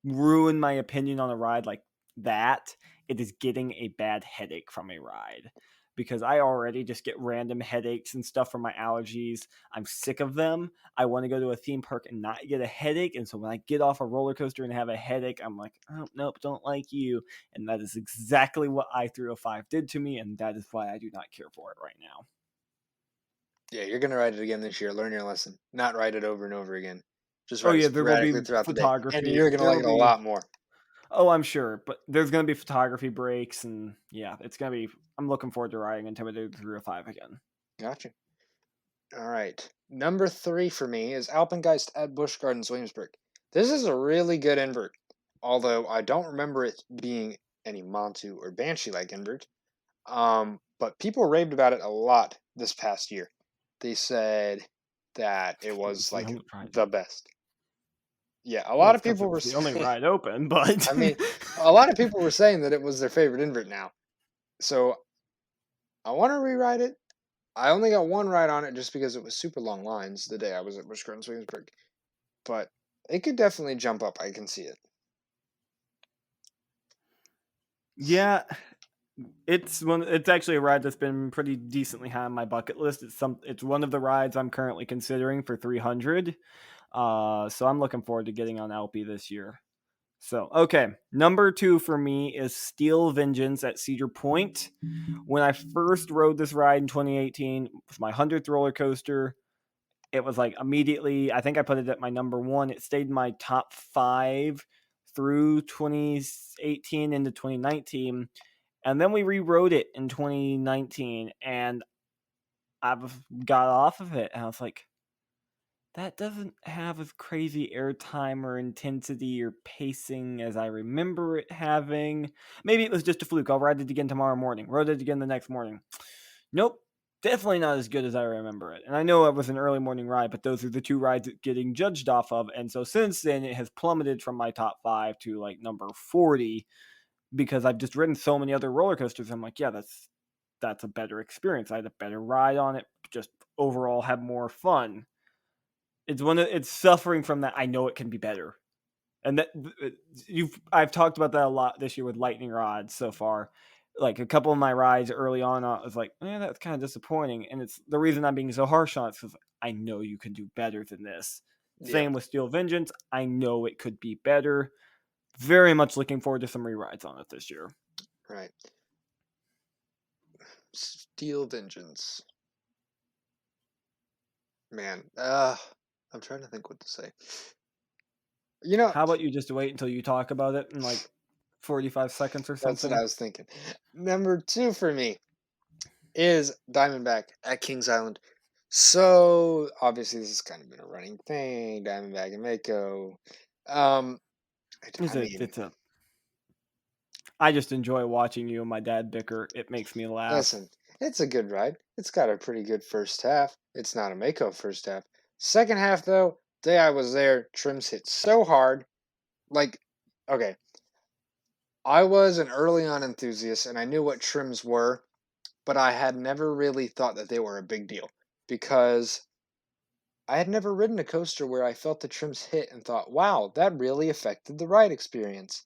ruin my opinion on a ride like that. It is getting a bad headache from a ride, because I already just get random headaches and stuff from my allergies. I'm sick of them. I want to go to a theme park and not get a headache. And so when I get off a roller coaster and have a headache, I'm like, oh, nope, don't like you. And that is exactly what I-305 did to me. And that is why I do not care for it right now. Yeah, you're going to ride it again this year. Learn your lesson. Not ride it over and over again. Just Oh ride yeah, it there will be sporadically throughout the day. photography. And you're going to There like it will a be- lot more. Oh, I'm sure, but there's going to be photography breaks, and yeah, it's going to be. I'm looking forward to riding Intimidator 305 again. Gotcha. All right. Number 3 for me is Alpengeist at Busch Gardens, Williamsburg. This is a really good invert, although I don't remember it being any Montu or Banshee-like invert. But people raved about it a lot this past year. They said that it was like the best. Yeah, a lot of people were the only ride open, but I mean, a lot of people were saying that it was their favorite invert now. So I want to rewrite it. I only got 1 ride on it just because it was super long lines the day I was at Busch Gardens, Williamsburg. But it could definitely jump up. I can see it. Yeah, it's actually a ride that's been pretty decently high on my bucket list. It's one of the rides I'm currently considering for 300. So I'm looking forward to getting on Alpe this year. So, okay. Number 2 for me is Steel Vengeance at Cedar Point. When I first rode this ride in 2018, it was my 100th roller coaster. It was like immediately, I think I put it at my number 1. It stayed in my top 5 through 2018 into 2019. And then we rewrote it in 2019, and I got off of it, and I was like, that doesn't have as crazy airtime or intensity or pacing as I remember it having. Maybe it was just a fluke. I'll ride it again tomorrow morning. Rode it again the next morning. Nope. Definitely not as good as I remember it. And I know it was an early morning ride, but those are the two rides it's getting judged off of. And so since then, it has plummeted from my top 5 to like number 40 because I've just ridden so many other roller coasters. I'm like, yeah, that's a better experience. I had a better ride on it. Just overall have more fun. It's suffering from that. I know it can be better. And that I've talked about that a lot this year with lightning rods so far. Like a couple of my rides early on, I was like, that's kind of disappointing. And it's the reason I'm being so harsh on it because I know you can do better than this. Yep. Same with Steel Vengeance. I know it could be better. Very much looking forward to some re-rides on it this year. Right. Steel Vengeance. Man, I'm trying to think what to say. How about you just wait until you talk about it in like 45 seconds or something? That's what I was thinking. Number 2 for me is Diamondback at Kings Island. So obviously this has kind of been a running thing, Diamondback and Mako. I just enjoy watching you and my dad bicker. It makes me laugh. Listen, it's a good ride. It's got a pretty good first half. It's not a Mako first half. Second half, though, day I was there, trims hit so hard. Like, okay, I was an early on enthusiast, and I knew what trims were, but I had never really thought that they were a big deal because I had never ridden a coaster where I felt the trims hit and thought, wow, that really affected the ride experience.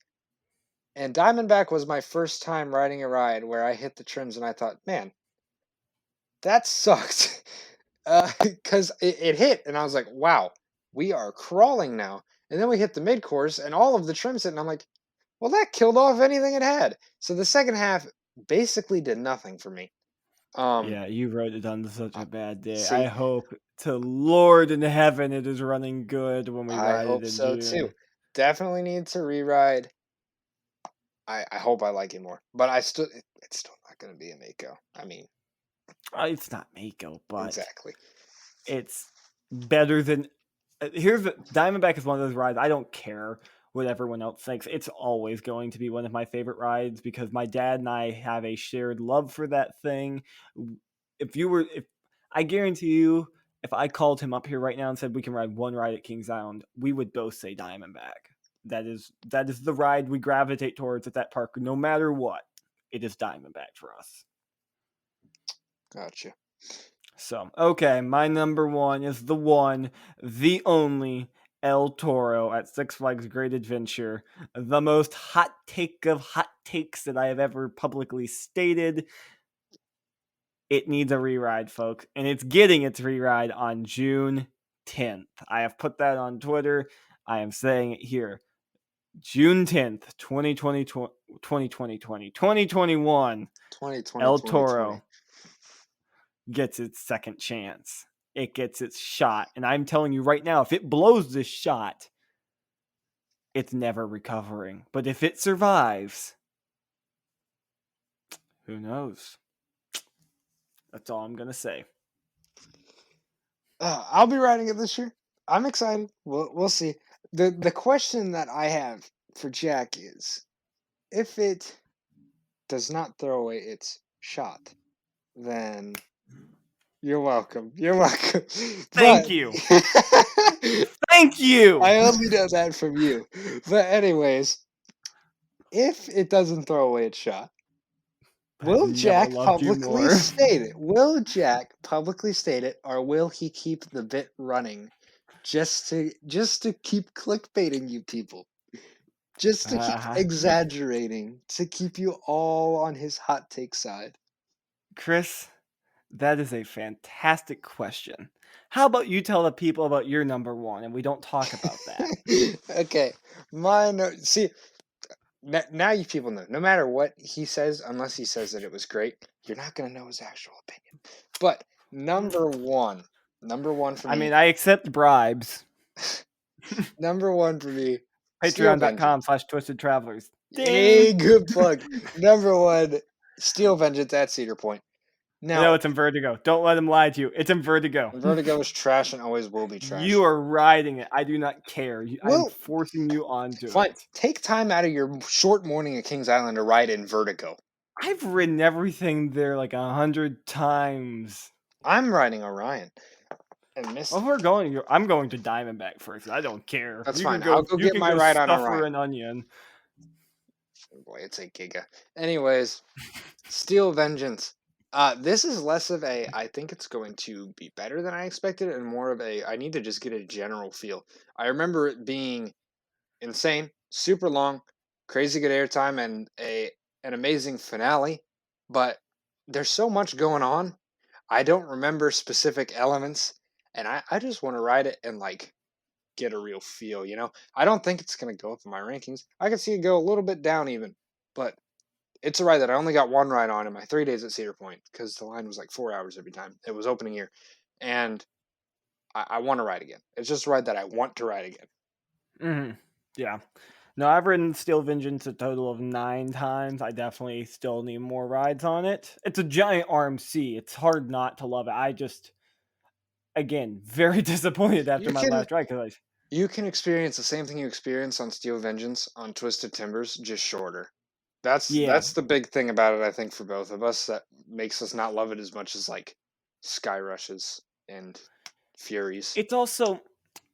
And Diamondback was my first time riding a ride where I hit the trims and I thought, man, that sucked. Because it hit and I was like, wow, we are crawling now. And then we hit the mid-course and all of the trims hit and I'm like, well, that killed off anything it had. So the second half basically did nothing for me. Yeah, you rode it on such a bad day. See, I hope to Lord in heaven it is running good when we ride it in June. I hope so too. Definitely need to re-ride. I hope I like it more, but it's still not going to be a Mako. I mean, it's not Mako, but exactly, it's better than. Diamondback is one of those rides. I don't care what everyone else thinks. It's always going to be one of my favorite rides because my dad and I have a shared love for that thing. If I guarantee you, if I called him up here right now and said we can ride one ride at Kings Island, we would both say Diamondback. That is the ride we gravitate towards at that park. No matter what, it is Diamondback for us. Gotcha. So, okay, my number 1 is the one, the only El Toro at Six Flags Great Adventure. The most hot take of hot takes that I have ever publicly stated. It needs a re-ride, folks, and it's getting its re-ride on June 10th. I have put that on Twitter. I am saying it here. June 10th, 2021, El Toro gets its second chance. It gets its shot. And I'm telling you right now, if it blows this shot, it's never recovering. But if it survives, who knows? That's all I'm going to say. I'll be riding it this year. I'm excited. We'll see. The question that I have for Jack is, if it does not throw away its shot, then you're welcome. You're welcome. Thank you. Thank you. I only know that from you. But anyways, if it doesn't throw away its shot, will Jack publicly state it? Will Jack publicly state it, or will he keep the bit running just to keep clickbaiting you people? Just to keep exaggerating, to keep you all on his hot take side. Chris, that is a fantastic question. How about you tell the people about your number 1 and we don't talk about that? Okay. See, now you people know. No matter what he says, unless he says that it was great, you're not going to know his actual opinion. But number one for me. I mean, I accept bribes. Number 1 for me. Patreon.com/Twisted Travelers. Hey, good plug. Number 1, Steel Vengeance at Cedar Point. Now, No, it's in Vertigo. Don't let him lie to you. It's in Vertigo. Vertigo is trash and always will be trash. You are riding it. I do not care. I'm Well, forcing you onto fine. it. Take time out of your short morning at Kings Island to ride in Vertigo. I've ridden everything there like 100 times. I'm riding Orion. And missed. Well, I'm going to Diamondback first. I don't care. That's you fine. Can go, I'll go you get can my go ride on suffer Orion. an onion. Boy, it's a giga. Anyways, Steel Vengeance. This is less of a, I think it's going to be better than I expected, and more of a, I need to just get a general feel. I remember it being insane, super long, crazy good airtime, and an amazing finale, but there's so much going on. I don't remember specific elements, and I just want to ride it and like get a real feel, you know? I don't think it's going to go up in my rankings. I can see it go a little bit down even, but it's a ride that I only got one ride on in my 3 days at Cedar Point because the line was like 4 hours every time. It was opening year, and I want to ride again. It's just a ride that I want to ride again. Mm-hmm. Yeah. No, I've ridden Steel Vengeance a total of 9 times. I definitely still need more rides on it. It's a giant RMC. It's hard not to love it. I just, again, very disappointed after my last ride because you can experience the same thing you experience on Steel Vengeance on Twisted Timbers, just shorter. That's the big thing about it, I think, for both of us that makes us not love it as much as like Sky Rushes and Furies. It's also,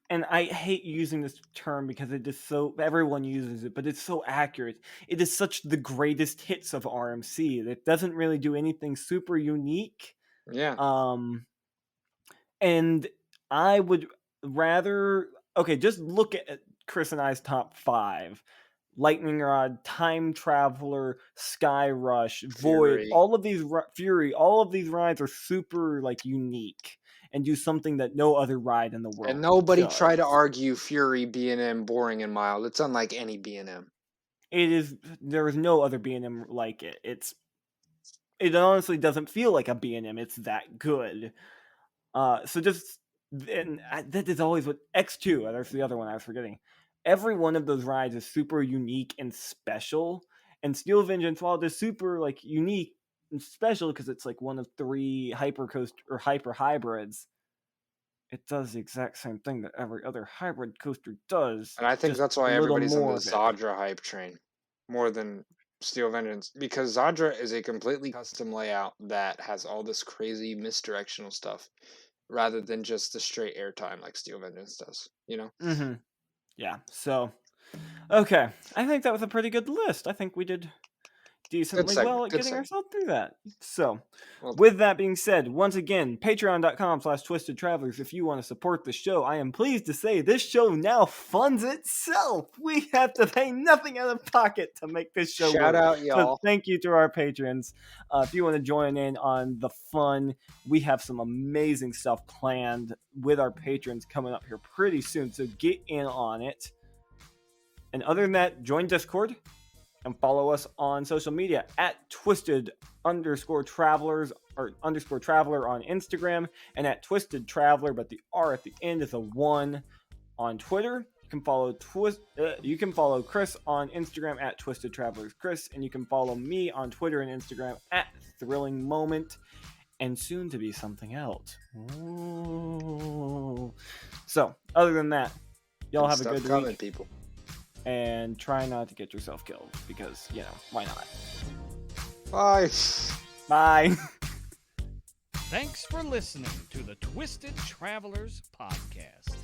and I hate using this term because it is so, everyone uses it, but it's so accurate. It is such the greatest hits of RMC. It doesn't really do anything super unique. Yeah. And I would rather, okay, just look at Chris and I's top 5. Lightning Rod, Time Traveler, Sky Rush, Void, Fury. all of these Fury, all of these rides are super like unique and do something that no other ride in the world. And nobody does. try to argue Fury B&M boring and mild. It's unlike any B&M. It is. There is no other B&M like it. It honestly doesn't feel like a B&M. It's that good. So just and that is always what X2. That's the other one I was forgetting. Every one of those rides is super unique and special. And Steel Vengeance, while it is super like unique and special because it's like one of 3 hypercoast or hyper hybrids, it does the exact same thing that every other hybrid coaster does. And I think just that's why a little everybody's on more the of it. Zadra hype train more than Steel Vengeance, because Zadra is a completely custom layout that has all this crazy misdirectional stuff rather than just the straight airtime like Steel Vengeance does, you know? Mm-hmm. Yeah, so, okay. I think that was a pretty good list. I think we did decently well at getting ourselves through that. So, with that being said, once again, patreon.com/twistedtravelers. If you want to support the show, I am pleased to say this show now funds itself. We have to pay nothing out of pocket to make this show Shout work. out, y'all. So thank you to our patrons. If you want to join in on the fun, we have some amazing stuff planned with our patrons coming up here pretty soon. So get in on it. And other than that, join Discord. And follow us on social media at twisted_travelers or _traveler on Instagram and at Twisted Traveler, but the R at the end is a 1 on Twitter. You can follow Chris on Instagram at Twisted Travelers Chris, and you can follow me on Twitter and Instagram at Thrilling Moment, and soon to be something else. Ooh. So, other than that, y'all have a good week. People. And try not to get yourself killed because, why not? Bye. Bye. Thanks for listening to the Twisted Travelers Podcast.